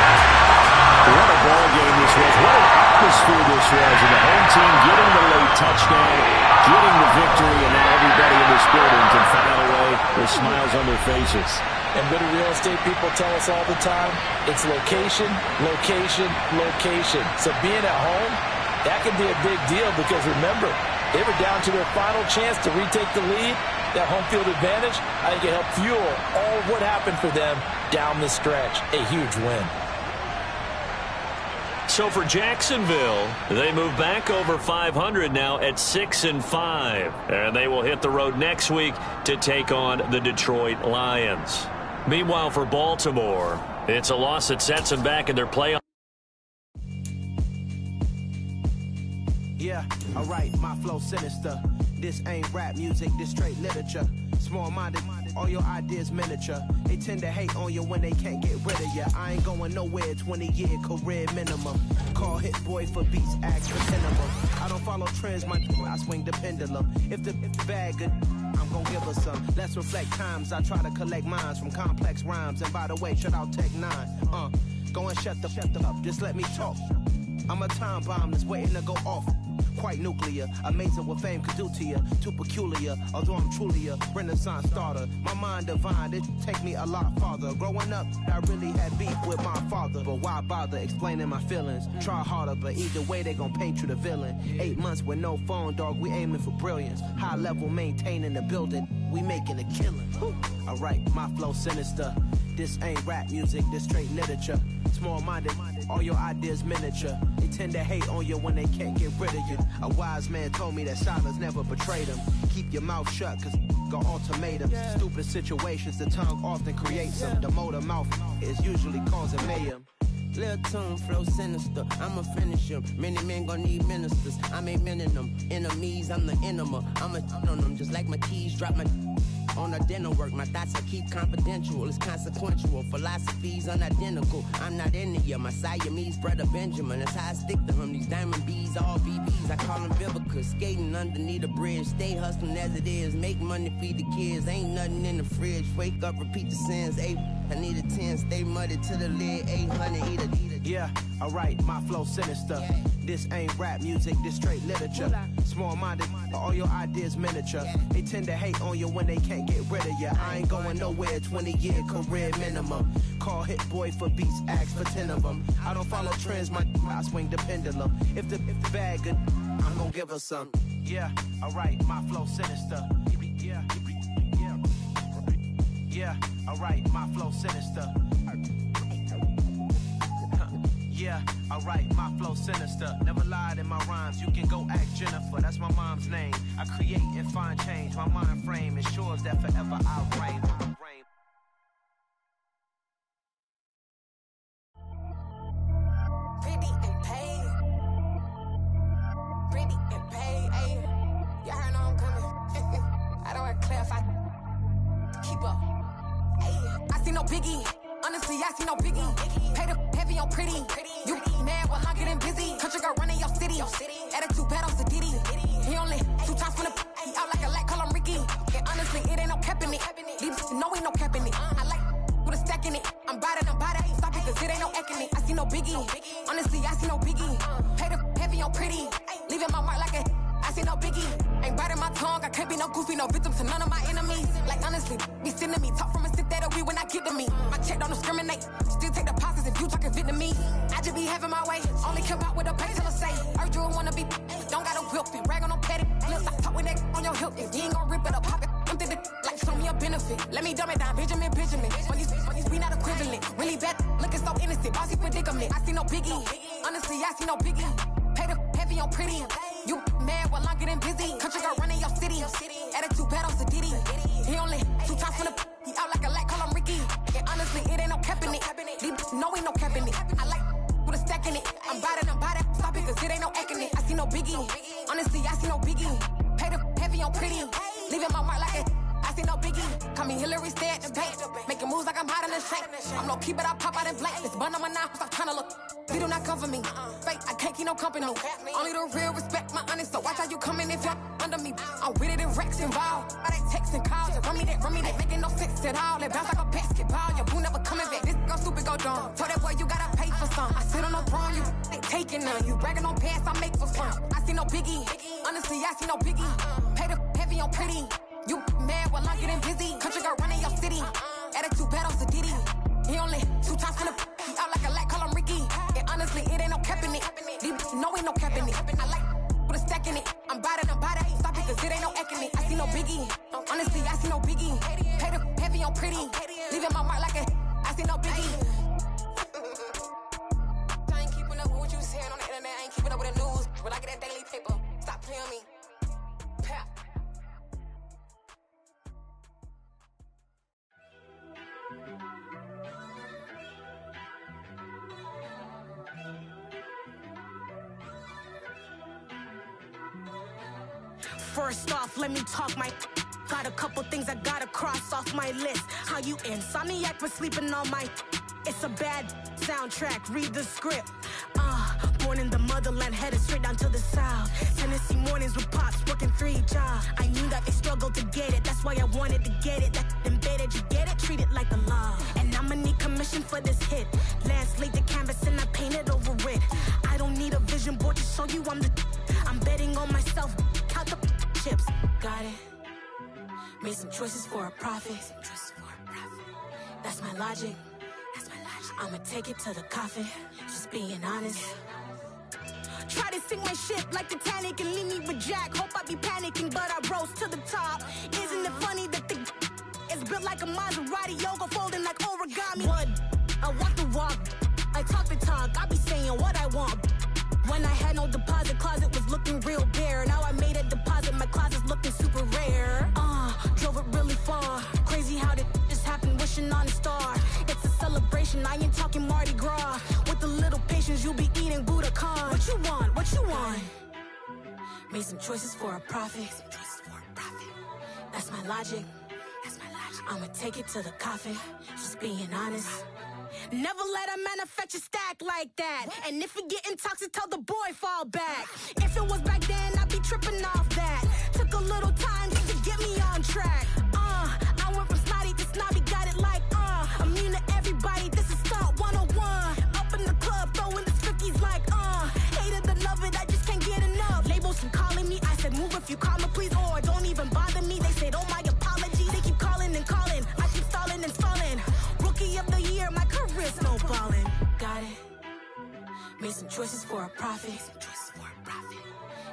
S3: What a ball game this was. What an atmosphere this was. And the home team getting the late touchdown, getting the victory, and now everybody in this building can file away with smiles on their faces.
S2: And what do real estate people tell us all the time? It's location, location, location. So being at home, that can be a big deal because remember, they were down to their final chance to retake the lead. That home field advantage, I think it helped fuel all of what happened for them down the stretch. A huge win.
S1: So for Jacksonville, they move back over 500 now at 6-5. And they will hit the road next week to take on the Detroit Lions. Meanwhile, for Baltimore, it's a loss that sets them back in their playoff.
S4: Yeah, alright, my flow sinister. This ain't rap music, this straight literature. Small-minded, all your ideas miniature. They tend to hate on you when they can't get rid of you. I ain't going nowhere, 20-year career minimum. Call Hit Boy for beats, ask for 10 of them. I don't follow trends, I swing the pendulum. If the bag good, I'm gonna give her some. Let's reflect times, I try to collect minds from complex rhymes. And by the way, shut out Tech 9. Go and shut the up, just let me talk. I'm a time bomb that's waiting to go off. Quite nuclear, amazing what fame could do to you. Too peculiar, although I'm truly a renaissance starter. My mind divine, it take me a lot farther. Growing up, I really had beef with my father. But why bother explaining my feelings? Try harder, but either way they gon' paint you the villain. 8 months with no phone, dog, we aiming for brilliance. High level maintaining the building, we making a killing. Alright, my flow sinister. This ain't rap music, this straight literature. Small-minded, all your ideas miniature. They tend to hate on you when they can't get rid of you. A wise man told me that silence never betrayed him. Keep your mouth shut, cause got ultimatums. Stupid situations, the tongue often creates them. The motor mouth is usually causing mayhem.
S5: Lil' tune, flow sinister, I'ma finish him. Many men gon' need ministers, I'm a men in them. Enemies, I'm the enema. I'm on them, just like my keys, drop my on a dental work. My thoughts I keep confidential, it's consequential. Philosophies unidentical, I'm not in it yet. My Siamese brother Benjamin, that's how I stick to him. These diamond bees, all BBs, I call them Vivica. Skating underneath a bridge, stay hustling as it is. Make money, feed the kids, ain't nothing in the fridge. Wake up, repeat the sins, I need a 10, stay muddy to the lid, 800, eat a.
S4: Yeah, alright, my flow sinister. This ain't rap music, this straight literature. Small-minded, all your ideas miniature. They tend to hate on you when they can't get rid of you. I ain't going nowhere, 20-year career minimum. Call Hit Boy for beats, ask for 10 of them. I don't follow trends, I swing the pendulum. If the bag good, I'm gonna give her some. Yeah, alright, my flow sinister. Yeah, alright, my flow sinister. Yeah, alright, my flow sinister. Never lied in my rhymes, you can go ask Jennifer. That's my mom's name. I create and find change. My mind frame ensures that forever I reign.
S6: Pretty and paid. Pretty and paid, ayy. Y'all heard know I'm coming. I don't want to clarify. Keep up. Ayy. I see no Biggie. Honestly, I see no Biggie. Pay the heavy on pretty. You mad while I'm getting busy. Country girl running your city. Attitude bad on the Diddy. He only 2 times from the he out like a light, call him Ricky. And honestly, it ain't no cap in it. Leave no ain't no cap in it. I like with a stack in it. I'm bad. Stop it, cause it ain't no eck in it. I see no Biggie. Honestly, I see no Biggie. Pay the heavy on pretty. Leaving my mark like a I see no Biggie. Ain't biting my tongue. I can't be no goofy, no victim to none of my enemies. Like honestly, be sending me talk from a sit that'll be when I get to me. My check don't discriminate. Still take deposits if you talking Vietnamese. I just be having my way. Only come out with a pay till I say. Urge you wanna be. Don't got a whip and rag on no petty. Look, I talk with that on your hip. If you ain't gon' rip it up, pop it. Empty the like show me a benefit. Let me dumb it down, Benjamin. On these we not equivalent. Really bad, looking so innocent. Bossy predicament. I see no Biggie. Honestly, I see no Biggie. Pay the heavy on pretty. You mad while I'm getting busy. Country girl running your city. Attitude bad on the Diddy. He only 2 times from the he out like a light, call him Ricky. And honestly, it ain't no cap in it. No ain't no cap in it. I like with a stack in it. I'm bad. Stop it, cause it ain't no eck in it. I see no Biggie. Honestly, I see no Biggie. Pay the heavy on pretty. Leaving my mark like a I see no Biggie. Call me Hillary, stay at the bank. Making moves like I'm hiding in the shank. I'm low key, but I pop out in blank. This bun on my knife, stop trying to look. They do not cover me. Fake, I can't keep no company. Only the real respect my honest. So watch how you coming if you're under me. I'm with it and Rex involved. I they text and calls. Run me that, making no sense at all. They bounce like a basketball. Your boo never coming back. This go stupid, go dumb. Told that boy you gotta pay for some. I sit on no throne, you ain't taking none. You bragging on pants, I make for fun. I see no Biggie. Honestly, I see no Biggie. Pay the heavy on pretty. You mad while I'm getting busy. Country girl running your city. Attitude bad on the Diddy. He only 2 times from the he out like a light, call him Ricky. And honestly, it ain't no cap in it. No ain't no cap in it. I like with a stack in it. I'm bad. Stop it, cause it ain't no eck in it. I see no Biggie. Honestly, I see no Biggie. Pay the heavy on pretty. Leaving my mark like a I see no Biggie. I ain't keeping up with what you saying on the internet. I ain't keeping up with the news. But I get that daily paper. Stop playing me. Pap.
S7: First off, let me talk my got a couple things I gotta cross off my list. How you insomniac for sleeping on my it's a bad soundtrack, read the script. Born in the motherland, headed straight down to the south. Tennessee mornings with pops, working 3 jobs. I knew that they struggled to get it, that's why I wanted to get it. That embedded, you get it, treat it like a law. And I'ma need commission for this hit. Lance laid the canvas and I painted over it. I don't need a vision board to show you I'm betting on myself, count the chips. Got it. Made some choices for a profit. That's my logic. I'ma take it to the coffin, just being honest. Try to sink my ship like Titanic and leave me with Jack. Hope I be panicking, but I rose to the top. Isn't it funny that the is built like a Maserati, yoga folding like origami? What? I walk the walk, I talk the talk, I be saying what I want. When I had no deposit, closet was looking real bare. Now I made a deposit, my closet's looking super rare. Drove it really far. Crazy how did this happen, wishing on a star. It's a celebration, I ain't talking Mardi Gras. With a little patience, you'll be eating Budokan. What you want? What you want? Made some choices for a profit. That's my logic. I'ma take it to the coffin, just being honest. Never let a manufacture stack like that. And if it getting toxic, tell the boy fall back. If it was back then, I'd be tripping off that. Took a little time just to get me on track. I went from snotty to snobby, got it like immune to everybody, this is Stunt 101. Up in the club, throwing the cookies like hate it or love it, I just can't get enough. Labels keep calling me, I said move if you call me please, or don't even bother me. They said oh my apologies, they keep calling and calling. I keep stalling and stalling. Rookie of the year, my career snowballing. Got it. Made some choices for a profit.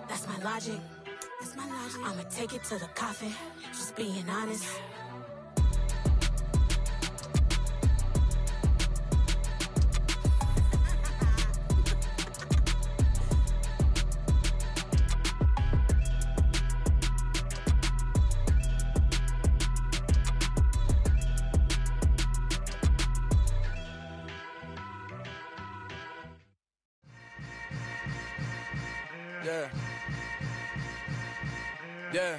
S7: That's my logic. I'ma take it to the coffin, just being honest.
S8: Yeah.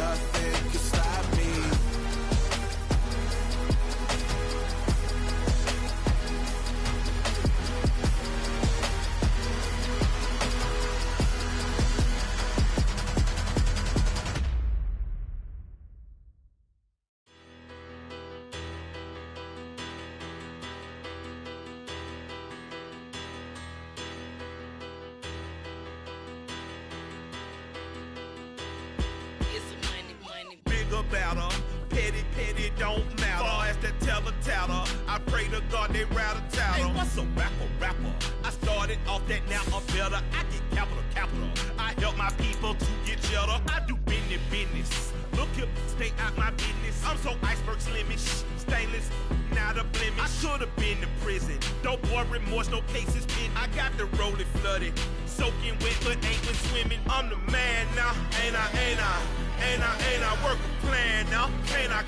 S9: nothing can stop me.
S10: Petty don't matter. Far as that teller, I pray to God they rattle tattle. Hey, what's a rapper? I started off that, now I'm better. I get capital. I help my people to get cheddar. I do business. Look here, stay out my business. I'm so iceberg slimish, stainless, not a blemish. I should've been to prison. No boy remorse, no cases pinned. I got the rolling flooded, soaking wet, but ain't been swimming. I'm the man now, ain't I work a plan now. Can't I?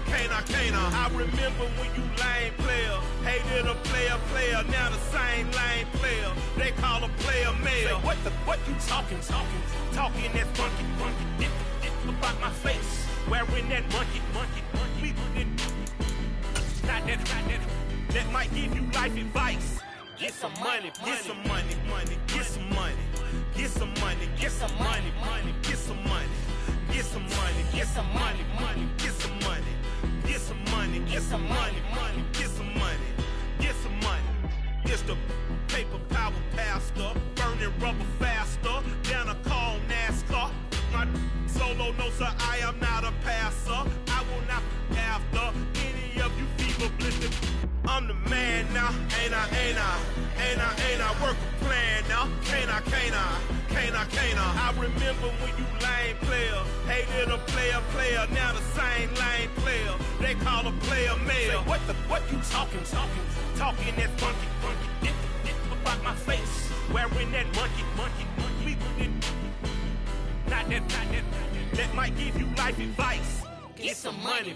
S10: I remember when you lame player, hated a player, now the same lame player. They call a player mayor. Say, what you talking that funky, dip about my face, wearing that monkey. Not that might give you life advice. Get some money. It's the paper power pastor, burning rubber faster, down a call NASCAR. My solo, no sir, I am not a passer. I will not after any of you fever blistered. I'm the man now, ain't I work a plan now. Can't I? I remember when you lame player, hated a player, now the same lame player. They call a player mayor. Say, what you talking that funky, dip about my face, wearing that monkey. Not that might give you life advice. Get some money.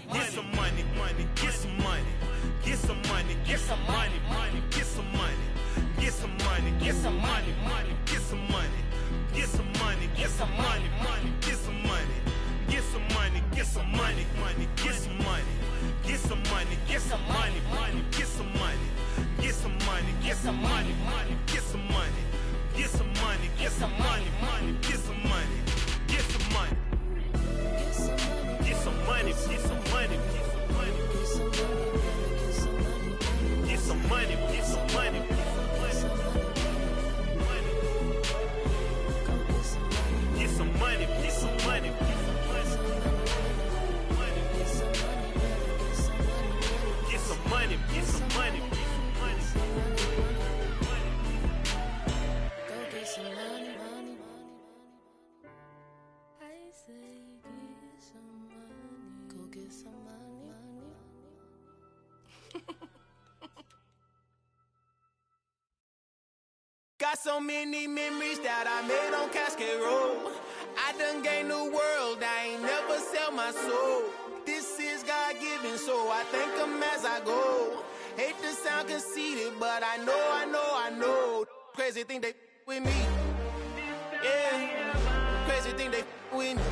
S4: Got so many memories that I made on Cascade Road. I done gained the world, I ain't never sell my soul. This is God-given, so I thank him as I go. Hate to sound conceited, but I know. Crazy thing they with me. Yeah, crazy thing they with me.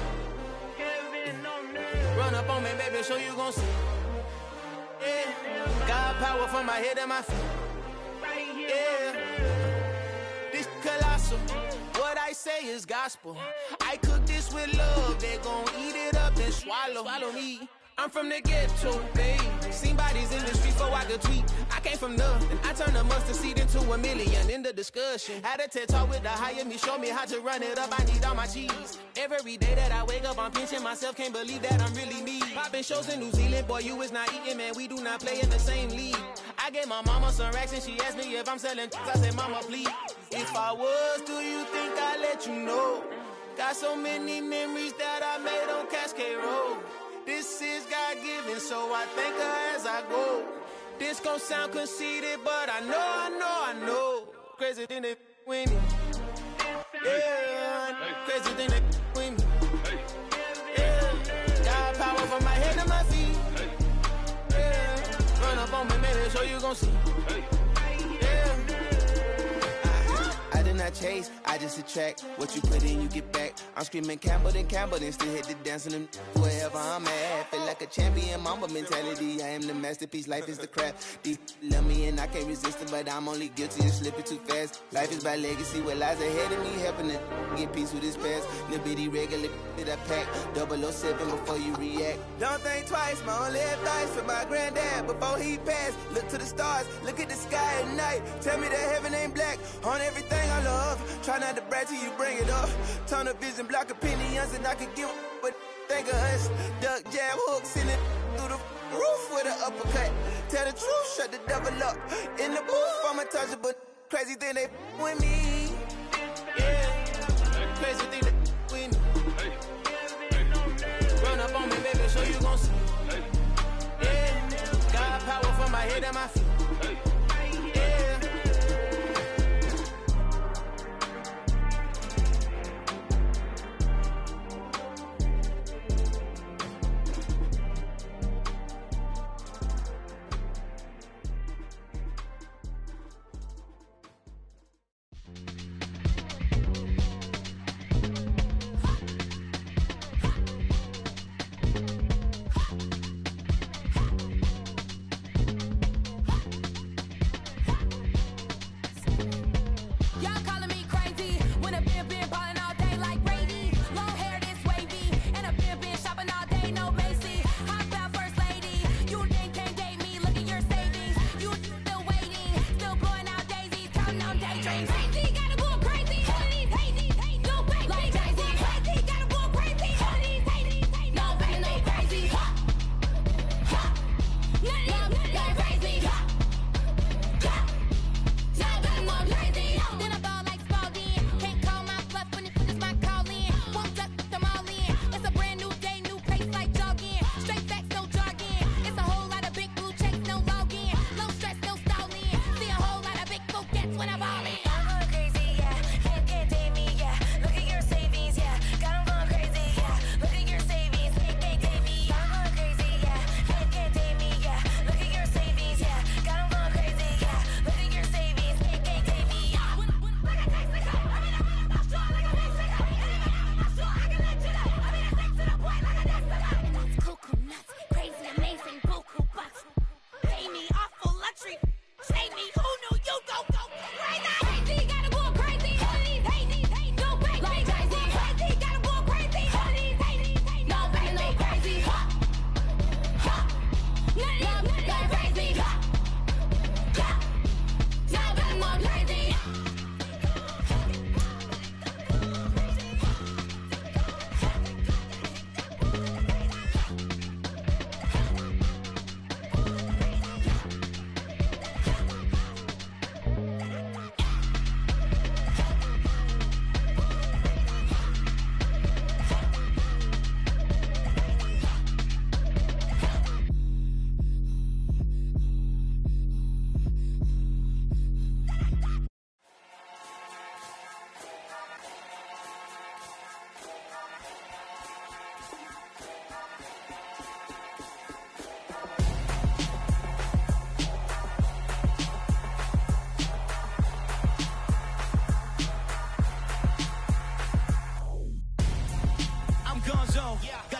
S4: Run up on me, baby, so you gon' see. Yeah, God power from my head and my feet. Yeah. Colossal, what I say is gospel. I cook this with love, they gon' eat it up and swallow me. I'm from the ghetto, babe. Seen bodies in the street before I could tweet. I came from nothing, I turned a mustard seed into a million. In the discussion, had a TED talk with the higher me, show me how to run it up. I need all my cheese. Every day that I wake up, I'm pinching myself. Can't believe that I'm really me. Popping shows in New Zealand, boy, you is not eating, man. We do not play in the same league. I gave my mama some racks and she asked me if I'm selling. I said, mama, please. If I was, do you think I'd let you know? Got so many memories that I made on Cascade Road. This is God-given, so I thank her as I go. This gon' sound conceited, but I know. Crazy thing they with me. Yeah, crazy thing they with me. Yeah, got power from my head to my feet. Yeah, run up on me, baby, so you gon' see. Yeah, I did not I chase, I just attract. What you put in, you get back. I'm screaming Campbell, then still hit the dance and them wherever I'm at. Feel like a champion, mamba mentality. I am the masterpiece, life is the crap. These love me and I can't resist it, but I'm only guilty of slipping too fast. Life is by legacy, what lies ahead of me, helping to get peace with this past. The bitty regular that I pack, 007 before you react. Don't think twice, my only advice for my granddad before he passed. Look to the stars, look at the sky at night. Tell me that heaven ain't black on everything I love. Try not to brag till you bring it up. Tunnel vision, block opinions, and I could give but think of us. Duck, jab, hooks in it through the roof with an uppercut. Tell the truth, shut the devil up. In the booth, I'm untouchable. Crazy thing they with me. Yeah, crazy thing they with me. Run up on me, baby, so you gon' see. Yeah, got power from my head and my feet.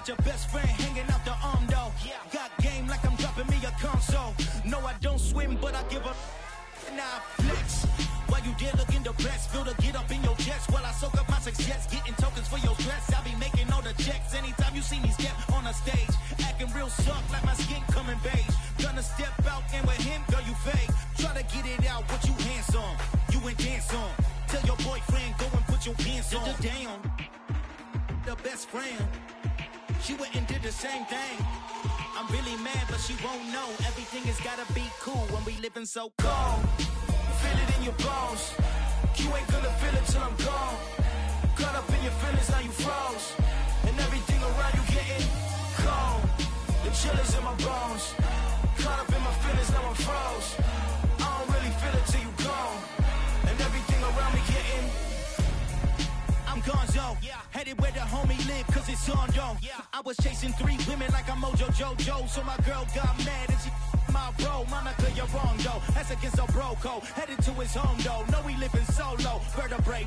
S8: Your best friend hanging out the arm though. Got game like I'm dropping me a console. No, I don't swim, but I give a now flex. While you there looking depressed, feel the get up in your chest while I soak up my success, getting tokens for your stress. I'll be making all the checks anytime you see me step on a stage, acting real soft like my skin coming beige. Gonna step out and with him, girl, you fake. Try to get it out, what you handsome, you ain't dance on. Tell your boyfriend go and put your pants on. Down, the best friend. She went and did the same thing. I'm really mad, but she won't know. Everything has gotta be cool when we living so cold. Feel it in your bones. You ain't gonna feel it till I'm gone. Caught up in your feelings, now you froze. And everything around you getting cold. The chill is in my bones. Caught up in my feelings, now I'm froze. I don't really feel it till you gone. And everything around me getting I'm gonzo, headed where the homie live, cause it's on though. I was chasing 3 women like I'm Mojo Jojo, so my girl got mad and she
S11: my bro, mama, clear your wrong, though. That's against a bro code. Headed to his home, though. No, we living solo. Vertebrae,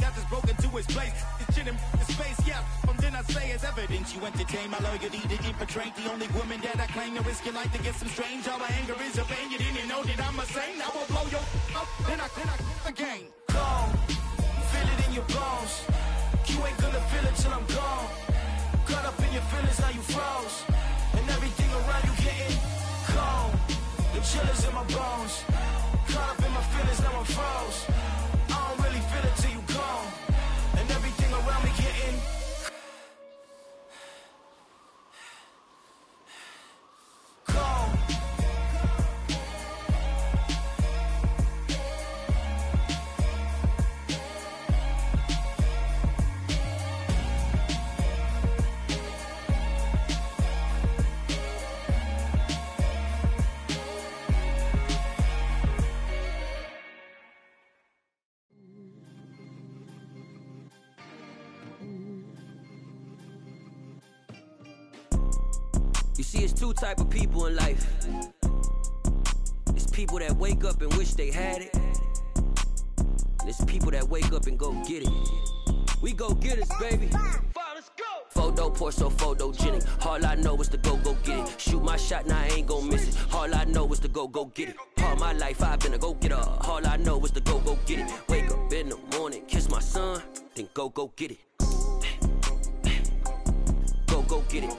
S11: got this broken to his place. This shit in space, yeah. From then I say it's evidence. You entertain my loyalty to infiltrate. The only woman that I claim to risk your life to get some strange. All my anger is a pain. You didn't know that I'm a saint. I will blow your up. Then I again. Gone. Feel it in your bones. You ain't gonna feel it till I'm gone. Caught up in your feelings, now you froze. And everything around you getting cold. The chillers in my bones. Caught up in my feelings, now I'm froze. I don't really feel it till you gone. And everything around me getting cold.
S12: You see, it's two type of people in life. It's people that wake up and wish they had it. And it's people that wake up and go get it. We go get it, baby. Let's go. Photo pour so photogenic. All I know is to go get it. Shoot my shot, now I ain't gon' miss it. All I know is to go get it. All my life I've been a go-getter. All I know is to go get it. Wake up in the morning, kiss my son, then go get it. Go get it.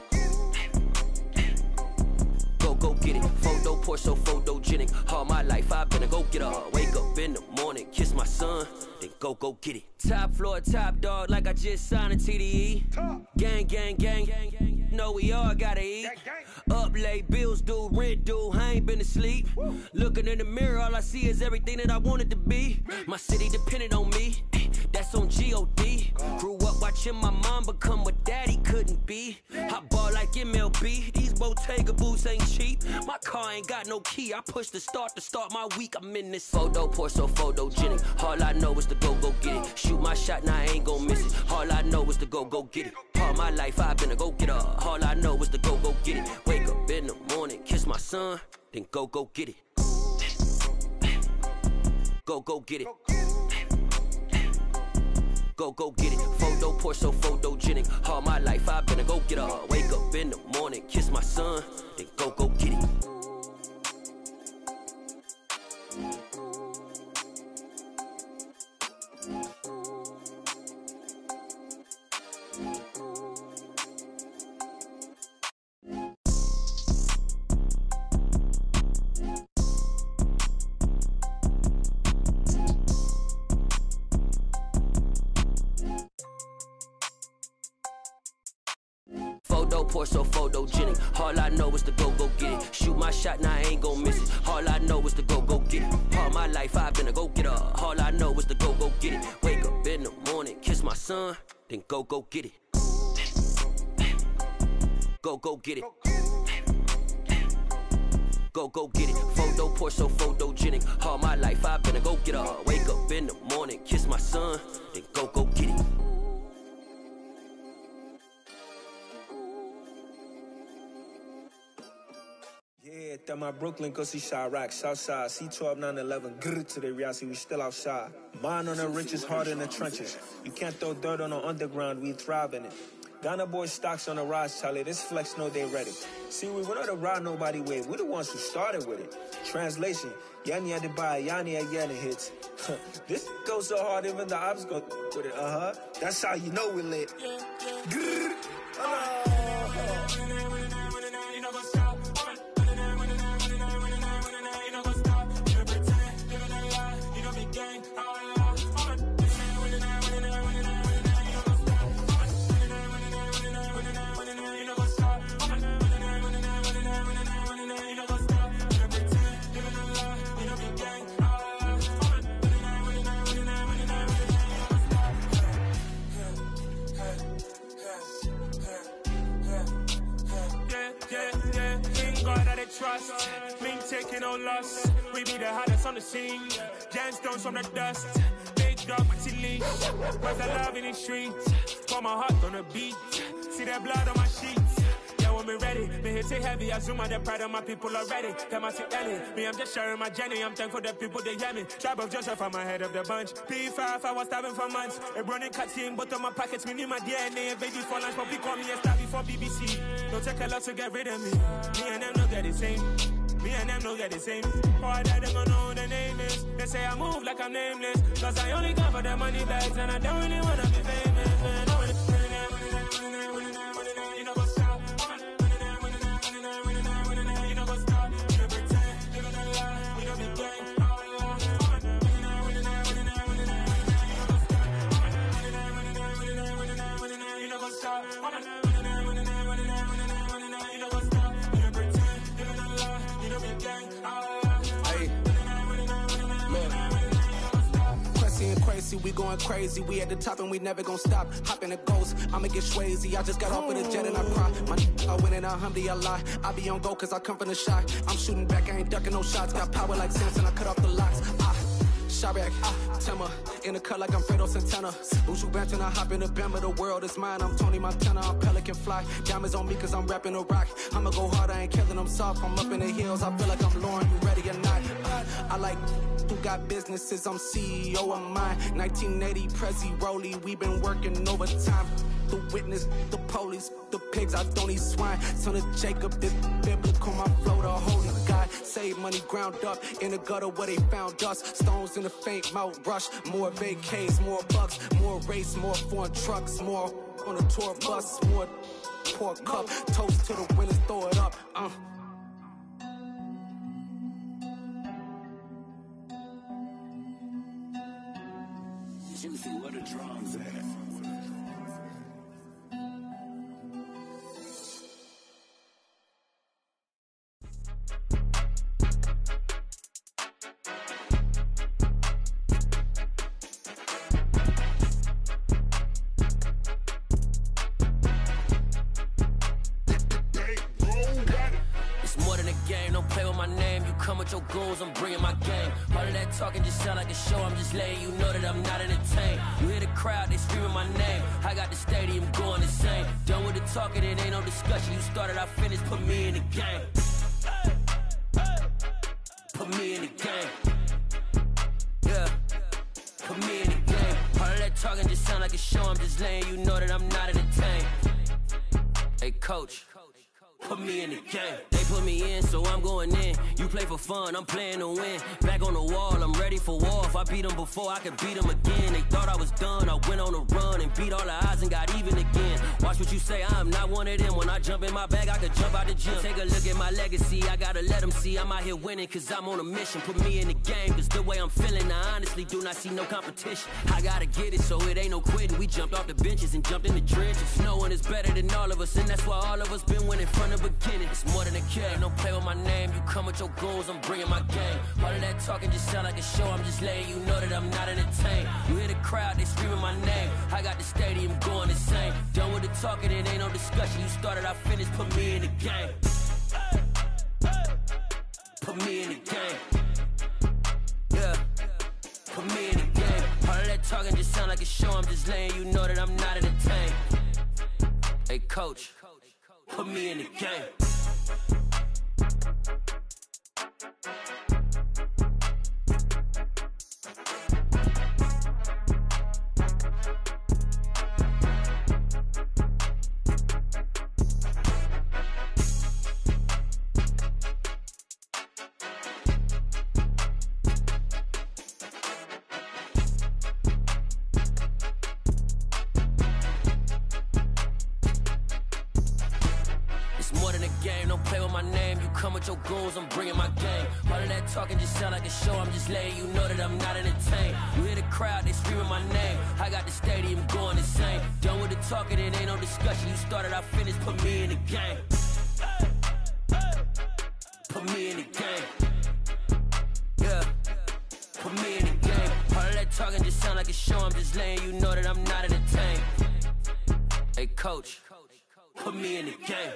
S12: Go get it. Photo pour so photogenic. All my life I've been a go-getter. Wake up in the morning, kiss my son, then go get it. Top floor, top dog, like I just signed a TDE. Gang, gang, gang, gang, gang. Know we all gotta eat. Up late, bills due, rent due, I ain't been asleep. Looking in the mirror, all I see is everything that I wanted to be. My city depended on me, that's on G.O.D. Grew up watching my mom become what daddy couldn't be. I ball like MLB, these Bottega boots ain't cheap. My car ain't got no key, I push the start to start my week. I'm in this photo pour so photogenic. All I know is to go get it. Shoot my shot, now I ain't gon' miss it. All I know is to go get it. All my life I've been a go-getter. All I know is to go get it. Wake up in the morning, kiss my son, then go get it. Go get it. Go get it. Photo pour so photogenic. All my life I've been a go-getter. Wake up in the morning, kiss my son, then go get it. Photo pour so photogenic. All I know is to go get it. Shoot my shot, now I ain't gon' miss it. All I know is to go get it. All my life I've been a go-getter. All I know is to go get it. Wake up in the morning, kiss my son, then go get it. Go get it. Go get it. Photo pour so photogenic. All my life I've been a go-getter. Wake up in the morning, kiss my son, then go get it.
S13: Yeah, that my Brooklyn, go see Chirac, Southside, C12, 911, grrr to the reality, we still outside. Mine on the riches, hard in the trenches. You can't throw dirt on the underground, we thrive in it. Ghana boys stocks on the rise, Charlie, this flex know they ready. See, we went on to ride nobody wave, we the ones who started with it. Translation, Yanni had to buy, Yanni again hits. This goes so hard, even the ops go with it, That's how you know we lit. Grrr,
S14: trust, me taking no loss. We be the hottest on the scene. Gemstones from the dust. Big dog, Matty Leash. Where's the love in the streets? Pour my heart on the beat. See that blood on my sheets. Yeah, when we ready, me hits it heavy. I zoom on the pride of my people already. Them I see Ellie. Me, I'm just sharing my journey. I'm thankful that people, they hear me. Tribe of Joseph, I'm ahead of the bunch. P5, I was starving for months. A running cut in both of my pockets. Me need my DNA. Baby for lunch, but we call me a star before BBC. Don't take a lot to get rid of me. Me and them don't get the same. Me and them don't get the same. Boy, that them gonna know the name is. They say I move like I'm nameless. Cause I only cover the money bags and I don't really wanna be famous, man. You know what's up? You know what's up? You know pretend, you know lie, you know be gang. You know what's up?
S4: We going crazy, we at the top and we never gonna stop. Hop in a ghost, I'ma get swayzy. I just got off with a jet and I cry. I win and I lie. I be on go cause I come from the shot. I'm shooting back, I ain't ducking no shots. Got power like Samson, I cut off the locks. Shabak, Timmer, in the cut like I'm Fredo Santana. Ushu Benton, I hop in the Bama, the world is mine. I'm Tony Montana, I'm Pelican Fly. Diamonds on me cause I'm rapping a rock. I'ma go hard, I ain't killing them soft. I'm up in the hills, I feel like I'm Lauren, you ready or not? I like who got businesses, I'm CEO of mine. 1980 Prezi Rolly, we been working overtime. The witness, the police, the pigs, I don't eat swine. Son of Jacob, this biblical, my flow, the holy God. Save money ground up in the gutter where they found us. Stones in the faint mouth rush. More vacays, more bucks, more race, more foreign trucks, more on a tour bus, more pour cup. Toast to the winners, throw it up.
S15: Juicy, where the drums at?
S12: Your goons, I'm bringing my game. All of that talking just sound like a show. I'm just letting you know that I'm not entertained. You hear the crowd, they screaming my name. I got the stadium going insane. Done with the talking, it ain't no discussion. You started, I finished, put me in the game. Put me in the game. Yeah, put me in the game. All of that talking just sound like a show. I'm just letting you know that I'm not entertained. Hey, coach, put me in the game. They put me in, so I'm going in. You play for fun, I'm playing to win. Back on the wall, I'm ready for war. If I beat them before, I can beat them again. They thought I was done, I went on a run and beat all the odds and got even again. Watch what you say, I'm not one of them. When I jump in my bag, I could jump out the gym. Take a look at my legacy, I gotta let them see I'm out here winning, cause I'm on a mission. Put me in the game, cause the way I'm feeling, I honestly do not see no competition. I gotta get it, so it ain't no quitting. We jumped off the benches and jumped in the trenches. No one is better than all of us, and that's why all of us been winning from the beginning. It's more than a kill, ain't no play with my name. You come with your goons, I'm bringing my game. All of that talking just sound like a show. I'm just letting you know that I'm not entertained. You hear the crowd, they screaming my name. I got the stadium going insane. Done with the talking, it ain't no discussion. You started, I finished, put me in the game. Put me in the game. Yeah, put me in the game. All of that talking just sound like a show. I'm just letting you know that I'm not entertained. Hey, coach, put me in the game. Your goals, I'm bringing my game. All of that talking just sound like a show. I'm just letting you know that I'm not entertained. You hear the crowd, they screaming my name. I got the stadium going insane. Done with the talking, it ain't no discussion. You started, I finished, put me in the game. Put me in the game. Yeah, put me in the game. All of that talking just sound like a show. I'm just letting you know that I'm not entertained. Hey, coach, put me in the game.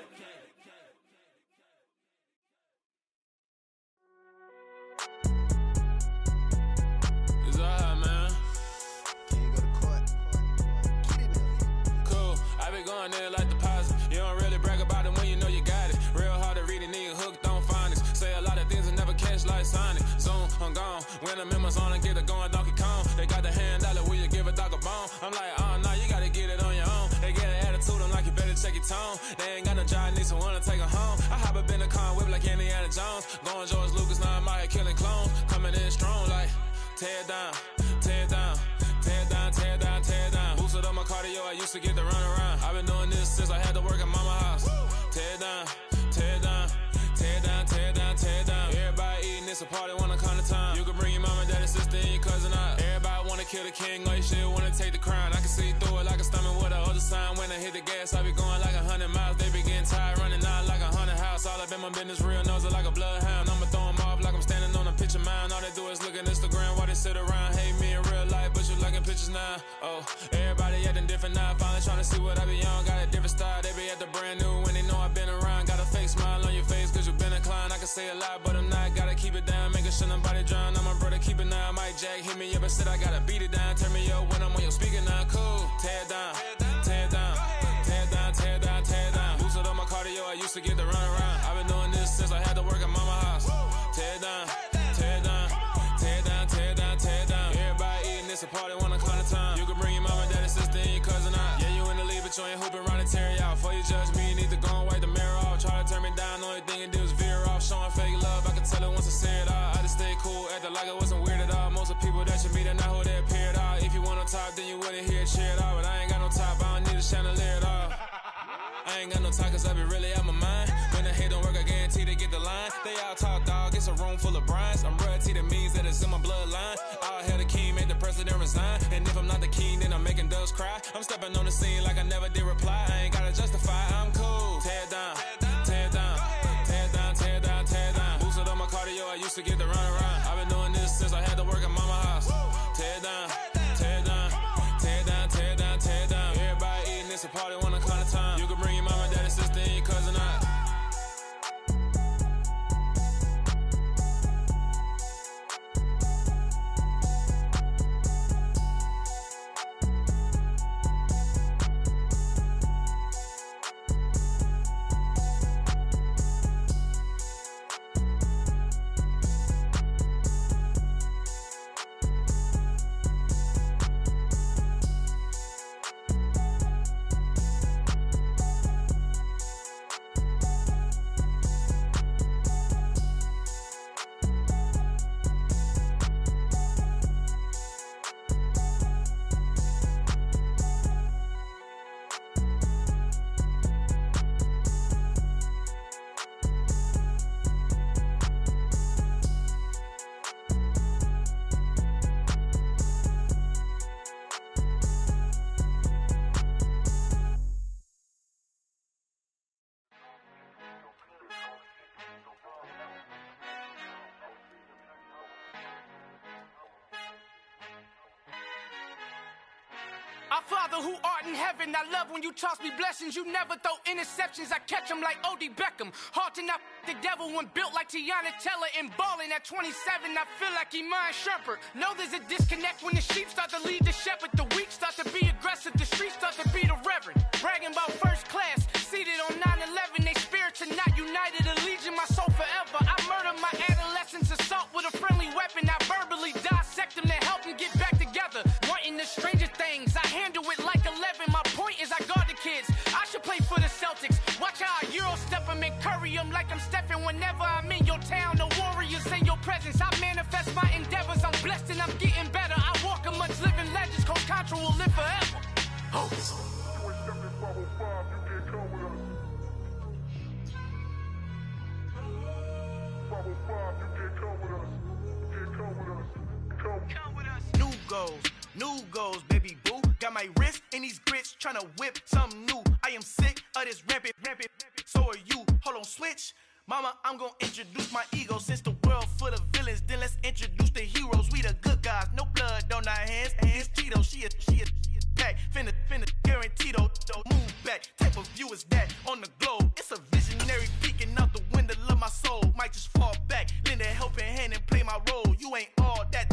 S14: Going there like deposit. You don't really brag about it when you know you got it. Real
S8: ain't got no job, need someone to take her home. I hop up in the car, whip like Indiana Jones. Going George Lucas, now I'm out here killing clones. Coming in strong like, tear it down, tear it down, tear it down, tear it down, tear it down. Boosted up my cardio, I used to get to run around. I've been doing this since I had to work at mama house. Tear it down, tear it down, tear it down, tear it down, tear it down. Everybody eating, it's a party, one kind of time. You can bring your mama, daddy, sister, and your cousin out. Everybody wanna kill the king, or you shit wanna take the crown. I can see through it like a stomach with a other sign. When I hit the gas, I be going like 100 miles. They be getting tired, running out like 100 house. All up in my business, real nose like a bloodhound. I'ma throw them off like I'm standing on a picture mound. All they do is look at Instagram while they sit around. Hate me in real life, but you liking pictures now. Oh, everybody acting different now. Finally trying to see what I be on. Got a different style, they be at the brand new when they know I've been around. Got a fake smile on your face cause you been inclined. I can say a lot, but I'm not. Gotta keep it down, making sure nobody drown. I'm my brother, keep it now. Mike Jack hit me up and said I gotta beat it down. Turn me up when I'm on your speaker now. Cool, tear it down, tear it down, tear it down, tear it down, tear it down. Boosted up my cardio, I used to get to run around. I've been doing this since I had to work at mama house. Tear it down, tear it down, tear it down, tear it down, tear it down. Everybody eating, it's a party, one kind of time. You can bring your mama, daddy, sister, and your cousin out. Yeah, you in the lead, but you ain't hooping around and tear out. Before you judge me, you need to go and wipe the mirror off. Try to turn me down, the only thing you do is veer off. Showing fake love, I can tell it once I say it all. I just stay cool, acting like it wasn't weird at all. Most of the people that you meet are not who they appear at all. If you want on top, then you wouldn't hear it cheer at all. But I ain't got no top, I don't need a chandelier at all. I ain't got no talk cause I be really out my mind. When the hate don't work, I guarantee they get the line. They all talk dog, it's a room full of brines. I'm royalty, that means that it's in my bloodline. All hail the king, make the president resign. And if I'm not the king, then I'm making doves cry. I'm stepping on the scene like I never did reply. I ain't gotta justify, I'm cool. Tear it down, tear it down, tear it down, tear it down, tear it down. Boosted up my cardio, I used to get to run around. I've been doing this since I had to work at mama house. Tear it down, tear it down, tear it down, tear it down, tear it down. Everybody eating, it's a party, one kind of time. You can bring your mama, daddy, sister, and your cousin out.
S11: Our Father who art in heaven, I love when you toss me blessings. You never throw interceptions, I catch them like O.D. Beckham. Hard to not the devil when built like Tiana Teller. And balling at 27, I feel like Iman Shumpert. Know there's a disconnect when the sheep start to lead the shepherd. The weak start to be aggressive, the streets start to be the reverend. Bragging about first class, seated on 9/11. They spirits are not united, a legion, my soul forever. I murder my adolescence, assault with a friendly weapon. I verbally dissect them to help them get back together. Wanting the stranger things, I handle it like 11. My point is I guard the kids. I should play for the Celtics. Watch how I Euro step them and curry them like I'm Stephen. Whenever I'm in your town, the Warriors in your presence. I manifest my endeavors. I'm blessed and I'm getting better. I walk amongst living legends. Coach Contra will live forever. Oh. New goals, baby boo. Got my wrist in these grits, tryna whip something new. I am sick of this rampant. So are you. Hold on, switch. Mama, I'm gonna introduce my ego. Since the world full of villains, then let's introduce the heroes. We the good guys, no blood on our hands. It's Tito, she a pack. Finna, guaranteed, move back. Type of view is that on the globe? It's a visionary peeking out the window of my soul. Might just fall back, lend a helping hand and play my role. You ain't all that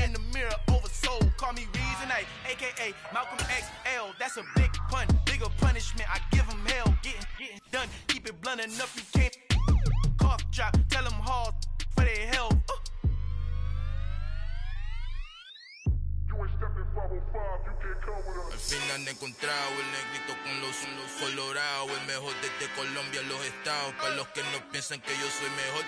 S11: in the mirror oversold. Call me Reason A, aka Malcolm XL. That's a big pun, bigger punishment. I give him hell, getting done. Keep it blunt enough, you can't cough drop. Tell them hard for their health. You ain't stepping forward.
S15: Al fin han encontrado el negrito con los colorados, el mejor desde Colombia a los estados. Para los que no piensan que yo soy mejor,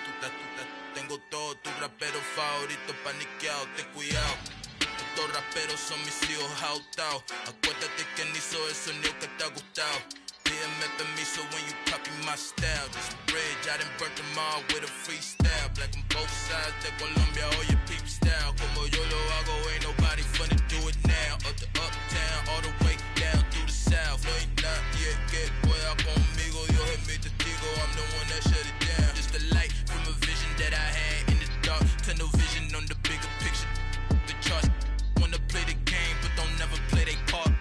S15: tengo todos tus raperos favoritos paniqueados, ten cuidado. Estos raperos son mis hijos adoptados. Acuérdate que ni hizo el sonido que te ha gustado. Pídeme permiso when you copy my style. This bridge, I done burnt them all with a freestyle. Black on both sides de Colombia, oye peep style. Como yo lo hago, ain't nobody finna do it now. Up to uptown, all the way down through the south. No ain't not yet, que pueda conmigo. Dios es mi testigo, I'm the one that shut it down. Just a light from a vision that I had in the dark. Tunnel vision on the bigger picture. The charts wanna play the game, but don't never play their part.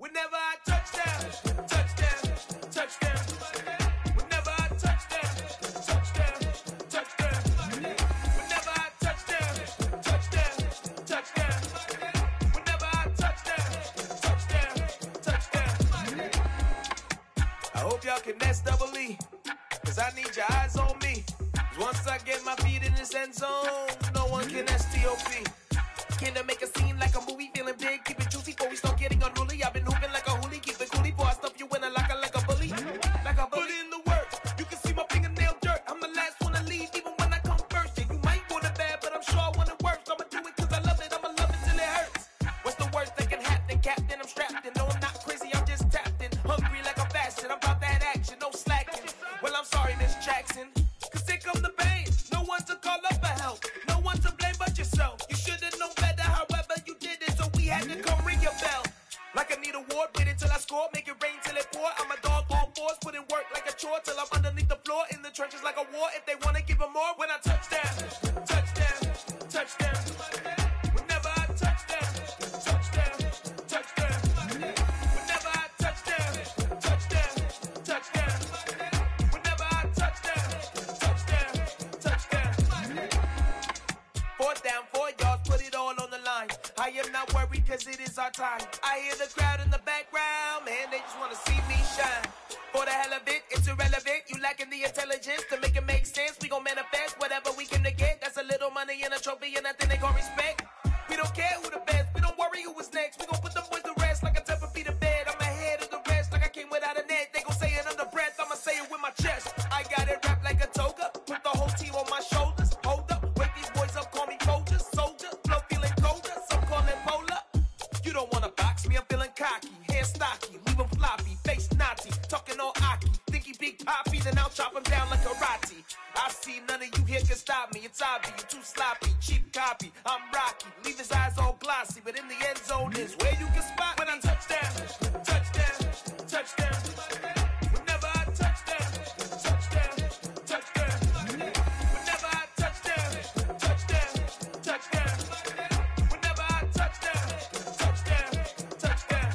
S16: Whenever I touchdown, touchdown, touchdown. Whenever I touchdown, touchdown, touchdown. Whenever I touchdown, touchdown, touchdown. Whenever I touchdown, touchdown, touchdown. I hope y'all can nest double E, cause I need your eyes on me. Once I get my feet in this end zone, no one can STOP. Can I make a scene like a movie, feeling big, keep it juicy before we start getting unruly. I've been hooping like a hoolie, keep it coolie before I stuff you in a locker like a bully. Like a bully. Put in the work, you can see my fingernail dirt. I'm the last one to leave, even when I come first. Yeah, you might want it bad, but I'm sure I want it worse. I'ma do it cause I love it, I'ma love it till it hurts. What's the worst that can happen, Captain? I'm strapped in, no I'm not crazy, I'm just tapped in. Hungry like I'm fasting, I'm about that action, no slacking. Well, I'm sorry, Miss Jackson, cause here come the pain. No one to call up for help, no one to blame but yourself. You should've known better, however you did it, so we had to come ring your bell. Like I need a ward, wait until I score, make it rain till it pour. I'm a dog on fours, put in work like a chore till I'm underneath the floor, in the trenches like a war. If they wanna give them more, when I touchdown, touchdown, touchdown. Whenever I touchdown, touchdown, touchdown. Whenever I touchdown, touchdown, touchdown. Whenever I touchdown, touchdown, touchdown. Fourth down, 4 yards, put it all on the line. I am not worried cause it is our time. I hear the crowd in the background, man, they just wanna see me shine. For the hell of it, it's irrelevant. You lacking the intelligence to make it make sense. We gon' manifest whatever we came to get. That's a little money and a trophy and nothing they call respect. We don't care who the best, we don't worry who was next. We gon' put them boys to rest like a 10 feet of bed. I'm ahead of the rest like I came without a net. They gon' say it under breath, I'ma say it with my chest. I got it wrapped like a toga, put the whole team on my shoulders. Hold up, wake these boys up, call me Folger, soldier, flow feeling colder, some call it polar. You don't wanna box me, I'm feeling cocky, hair stocky, leave him floppy, face naughty, talking all aki, think he big poppy, then I'll chop him down like karate. I see none of you here can stop me, it's obvious, you too sloppy, cheap copy, I'm Rocky, leave his eyes all glossy, but in the end zone is where you can spot when I touchdown, touchdown, touchdown. Whenever I touchdown, touchdown, touchdown. Whenever I touchdown, touchdown, touchdown. Whenever I touchdown, touchdown, touchdown.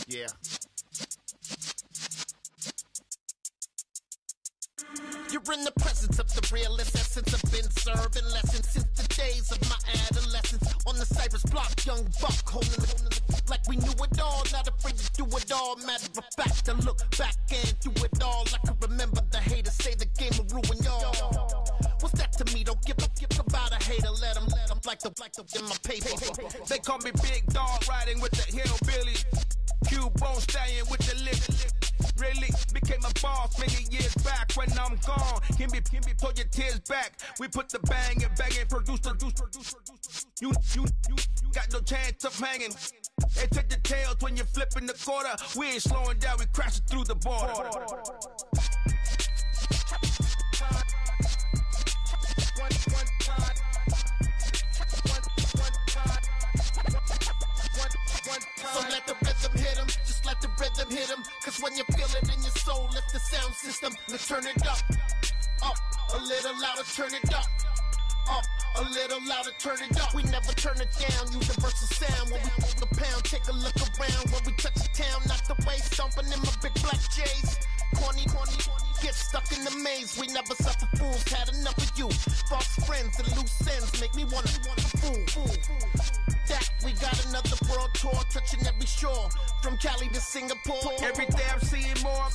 S17: Yeah. You're in the presence of the realest essence. I've been serving lessons since the days of my adolescence. On the Cypress block, young buck holding it like we knew it all. Not afraid to do it all. Matter of fact, to look back and do it all. I can remember the haters say the game will ruin y'all. What's that to me? Don't give about a hater. Let them like the in my paper.
S18: They call me Big Dog, riding with the hillbillies. Cubone stallion with the lip. Really became a boss many years back. When I'm gone, can be pull your tears back. We put the bang and produce. You got no chance of hanging. They take the tails when you're flipping the quarter. We ain't slowing down, we crashing through the border.
S17: So let the rhythm hit him, just let the rhythm hit him. Cause when you feel it in your soul, lift the sound system, let's turn it up. Up, a little louder, turn it up. Up, a little louder, turn it up. We never turn it down, universal sound. When we hold the pound, take a look around. When we touch the town, not the way, stomping in my big black J's. Corny, get stuck in the maze. We never suffer fools had enough of you. False friends and loose ends make me wanna fool. That we got another world tour touching every shore from Cali to Singapore.
S18: Every day I'm seeing more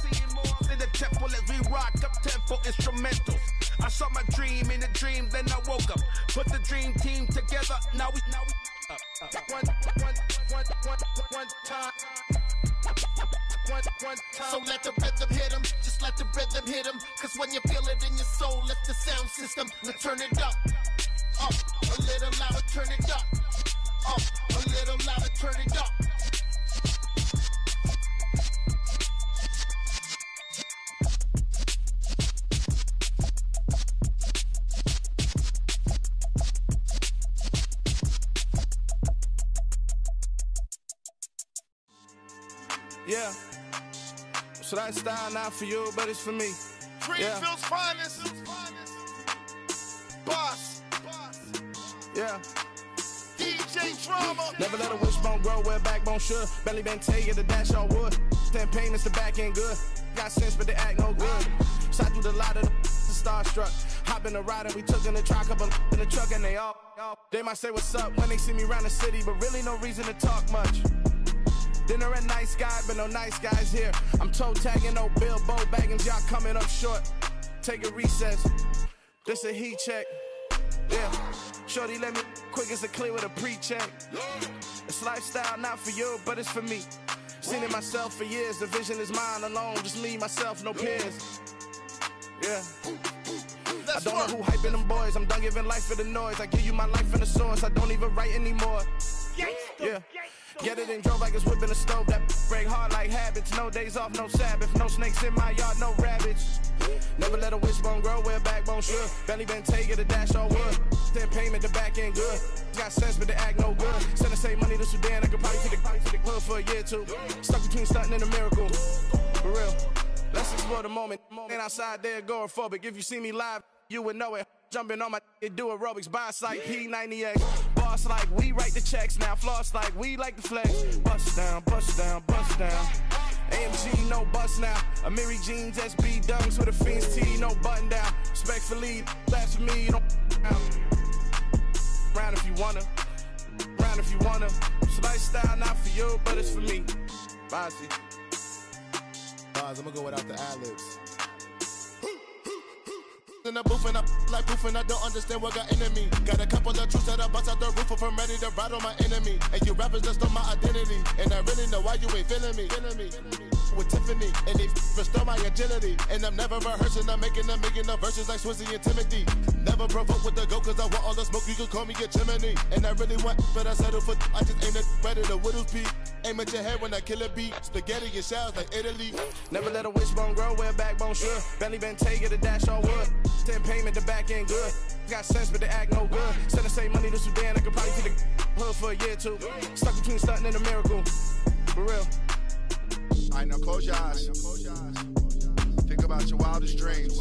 S18: in the temple as we rock up tempo instrumentals. I saw my dream in a dream, then I woke up. Put the dream team together. Now we one time.
S17: So let the rhythm hit him, just let the rhythm hit him. Cause when you feel it in your soul, lift the sound system. Now turn it up, a little louder, turn it up, a little louder, turn it up.
S9: Yeah. So that style not for you, but it's for me.
S18: Greenfield's finest. Boss.
S9: Yeah.
S18: DJ Drama.
S9: Never let a wishbone grow where backbone should. Belly been take it, the dash all wood. 10 payments, the back end good. Got sense, but they act no good. Shot through the lot of the starstruck. Hop in the ride and we took in the truck, couple in the truck, and they might say what's up when they see me around the city, but really no reason to talk much. Dinner at Nice Guy, but no nice guys here. I'm toe tagging, no Bilbo Baggins, y'all coming up short. Take a recess, this a heat check. Yeah, shorty let me quick as a clear with a pre-check. It's lifestyle not for you, but it's for me. Seen it myself for years, the vision is mine alone. Just me, myself, no peers. Yeah. I don't know who hyping them boys, I'm done giving life for the noise. I give you my life in the source, I don't even write anymore. Yeah. Get it and drove like it's whipping a stove. That break hard like habits. No days off, no Sabbath. No snakes in my yard, no rabbits. Never let a wishbone grow where backbone should. Belly been take it, a dash all wood. 10 payment, the back end good. Got sense, but they act no good. Send the same money to Sudan. I could probably take the hood for a year or two. Stuck between stunting and a miracle. For real. Let's explore the moment. Ain't outside there agoraphobic. If you see me live, you would know it. Jumping on my do aerobics, buy site P90X. Boss like we write the checks now. Floss like we like the flex. Bust down, bust down, bust down. AMG, no bust now. Amiri jeans, SB dunks with a Fiends T, no button down. Respectfully, that's for me, you don't round if you wanna. Round if you wanna. It's lifestyle not for you, but it's for me. Bossy.
S19: Bars, I'm gonna go without the ad-libs. In the booth and I like poofing, I don't understand what got into me. Got a couple of truths that I bust out the roof if I'm ready to ride on my enemy. And you rappers just stole my identity, and I really know why you ain't feeling me. With Tiffany, and they restore my agility. And I'm never rehearsing, I'm making a million of verses like Swizzy and Timothy. Never provoke with the go, cause I want all the smoke, you can call me a chimney. And I really want, but I settle for, I just aim at better the Widow's Peak. Aim at your head when I kill a beat. Spaghetti and shells like Italy.
S9: Never let a wishbone grow where backbone should. Belly been take it, a dash all wood. 10 payment, the back end good. Got sense, but they act no good. Send the same money to Sudan, I could probably take the hood for a year or two. Stuck between stunting and a miracle. For real.
S19: All right, now close your eyes. Think about your wildest dreams.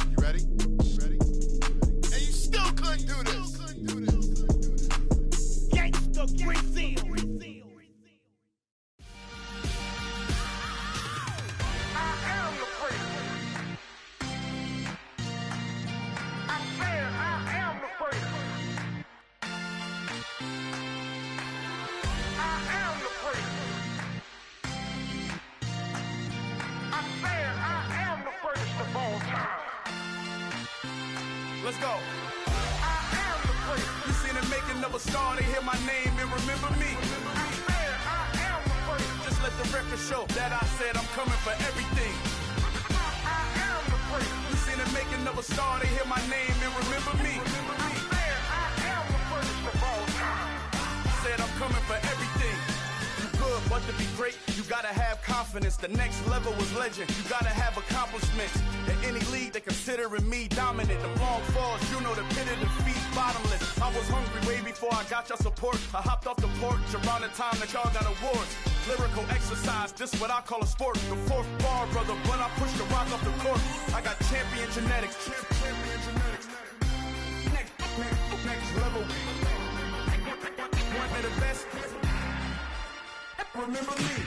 S19: You ready?
S18: And you still couldn't do this. Gangsta Brazil. Let's go. You seen the making of a star, they hear my name and remember me. Just let the record show that I said I'm coming for everything. You seen the making of a star, they hear my name and remember me. Said I'm coming for everything. Good, but to be great, you gotta have confidence. The next level was legend. You gotta have accomplishments. In any league, they considering me dominant. The long falls, you know the pit of defeat, bottomless. I was hungry way before I got your support. I hopped off the porch around the time that y'all got awards. Lyrical exercise, this what I call a sport. The fourth bar, brother, when I push the rock off the court. I got champion genetics. Champion genetics. Next level. One of the best. Remember me.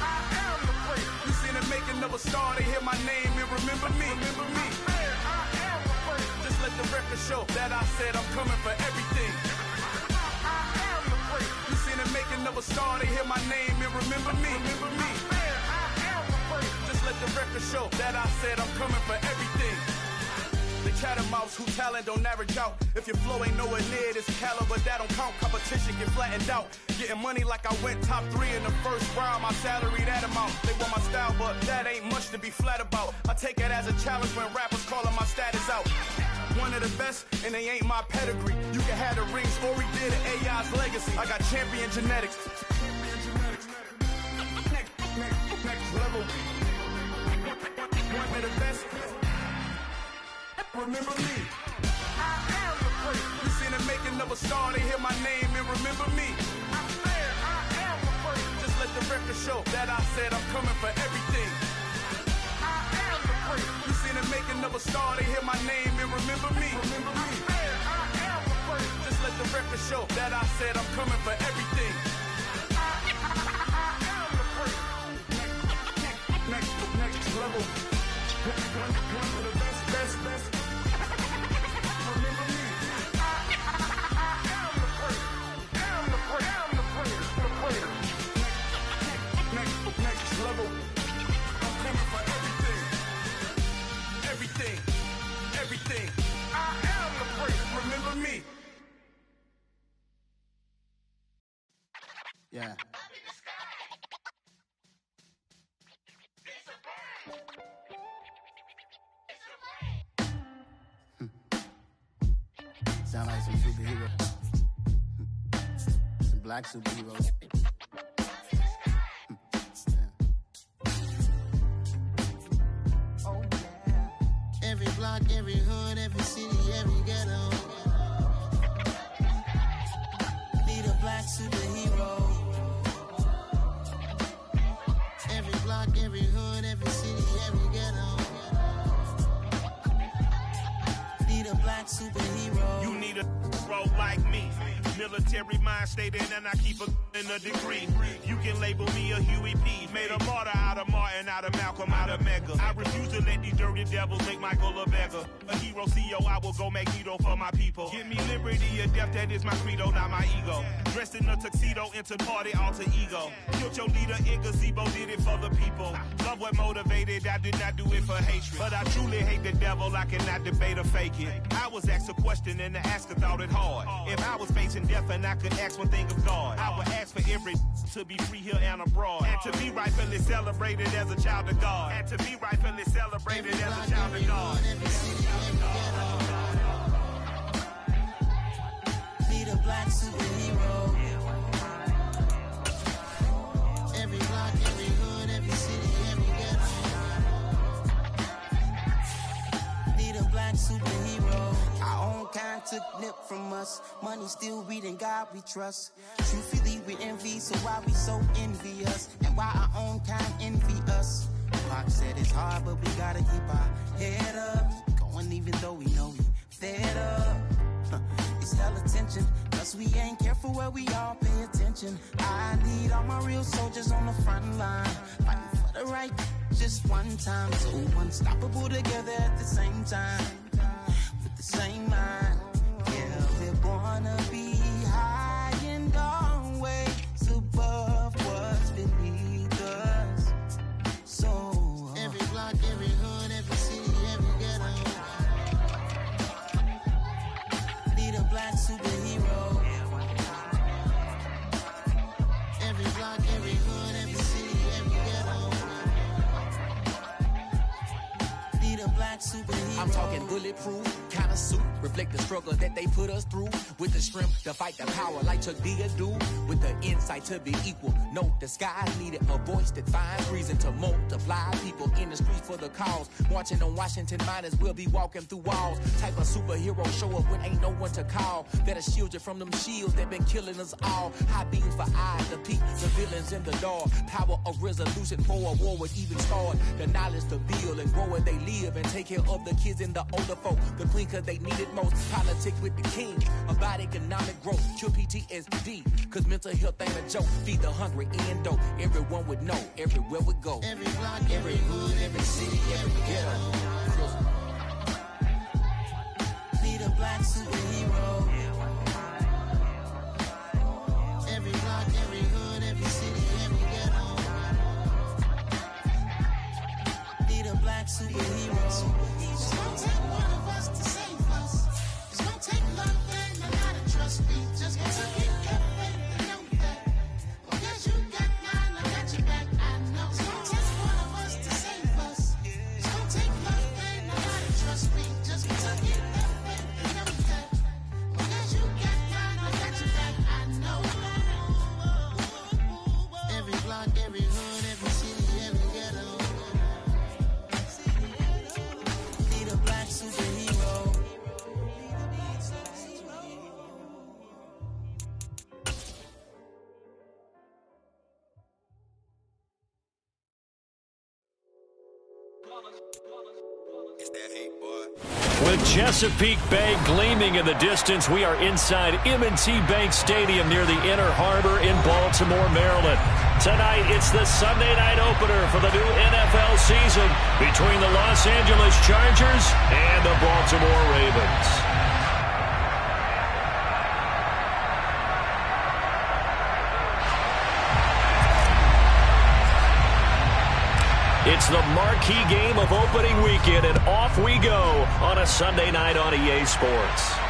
S18: I am the place. You seen it make making of a star, they hear my name and remember me. Just let the record show that I said I'm coming for everything. You seen the making of a star, they hear my name and remember me. Just let the record show that I said I'm coming for everything. The catamounts who talent don't average out. If your flow ain't nowhere near this caliber, that don't count. Competition get flattened out. Getting money like I went top 3 in the first round. My salary that amount. They want my style, but that ain't much to be flat about. I take it as a challenge when rappers calling my status out. One of the best, and they ain't my pedigree. You can have the rings, or we did an AI's legacy. I got champion genetics. Next level. One of the best. Remember me. You seen the making of a star, they hear my name and remember me. Just let the record show that I said I'm coming for everything. You seen the making of a star, they hear my name and remember me. Just let the record show that I said I'm coming for everything. Next level. One of the best. Remember me. I'm the greatest. Next level. I'm coming for everything. I am the greatest. Remember me.
S19: Yeah. Sound like some superhero. Some black superheroes. Oh, yeah. Every block, every hood, every city, every ghetto. Need a black superhero. Every block, every hood, every city, every ghetto. Need a black superhero.
S10: You need a bro like me. Military mind stated, and I keep in a degree. You can label me a Huey P. Made a martyr out of Martin, out of Malcolm, out of Mega. I refuse to let these dirty devils make Michael a beggar. A hero CEO, I will go Magneto for my people. Give me liberty or death, that is my credo, not my ego. Dressed in a tuxedo, into party, alter ego. Killed your leader in gazebo, did it for the people. Love what motivated, I did not do it for hatred. But I truly hate the devil, I cannot debate or fake it. I was asked a question and the asker thought it hard. If I was facing death and I could ask one thing of God, I would ask for every to be free here and abroad, and to be rightfully celebrated as a child of God, and to be rightfully celebrated as a child of God.
S19: Need a black superhero. Every block, every hood, every city, every ghetto. Need a black superhero. Our own kind took nip from us. Money still reading God we trust. Truthfully we envy, so why we so envious? And why our own kind envy us? Pac said it's hard, but we gotta keep our head up. Going even though we know we fed up. It's hella tension, cause we ain't careful where we all pay attention. I need all my real soldiers on the front line, fighting for the right just one time. So unstoppable together at the same time, with the same mind. Yeah, we're born to be high and always above what's beneath us. So every block, every hood, every city, every ghetto. Need a black superhero. Every block, every hood, every city, every ghetto. Need a black superhero.
S20: I'm talking bulletproof kind of suit, reflect the struggle that they put us through, with the strength to fight the power like Chuck D do, with the insight to be equal. No, the sky needed a voice that finds reason to multiply people in the streets for the cause. Marching on Washington miners will be walking through walls. Type of superhero show up when ain't no one to call. That'll shield you from them shields that been killing us all. High beams for eyes, the peak, the villain demons in the dark. Power of resolution for a war would even start. The knowledge to build and grow where they live and take care of the kids and the older folk. The clean cause they need it most. Politics with the king. About economic growth. Cure PTSD. Cause mental health ain't a joke. Feed the hungry and dope. Everyone would know. Everywhere we go.
S17: Every block, every hood, every city, every ghetto. Need a black superhero. Every block, every hood, every city, every ghetto. Need a black superhero. It's gonna take one of us to save us. It's gonna take love and a lot of trust. We just gotta get that faith and know that. Oh, yes, you got mine, I got your back. I know. It's gonna take one of us to save us. It's gonna take love and a lot of trust. We just gotta get that faith and know that. Oh, yes, you got mine, I got your back. I know. Every block, every hood, every city, every ghetto. Need a black superhero.
S1: With Chesapeake Bay gleaming in the distance, we are inside M&T Bank Stadium near the Inner Harbor in Baltimore, Maryland. Tonight, it's the Sunday night opener for the new NFL season between the Los Angeles Chargers and the Baltimore Ravens. It's the marquee game of opening weekend, and off we go on a Sunday night on EA Sports.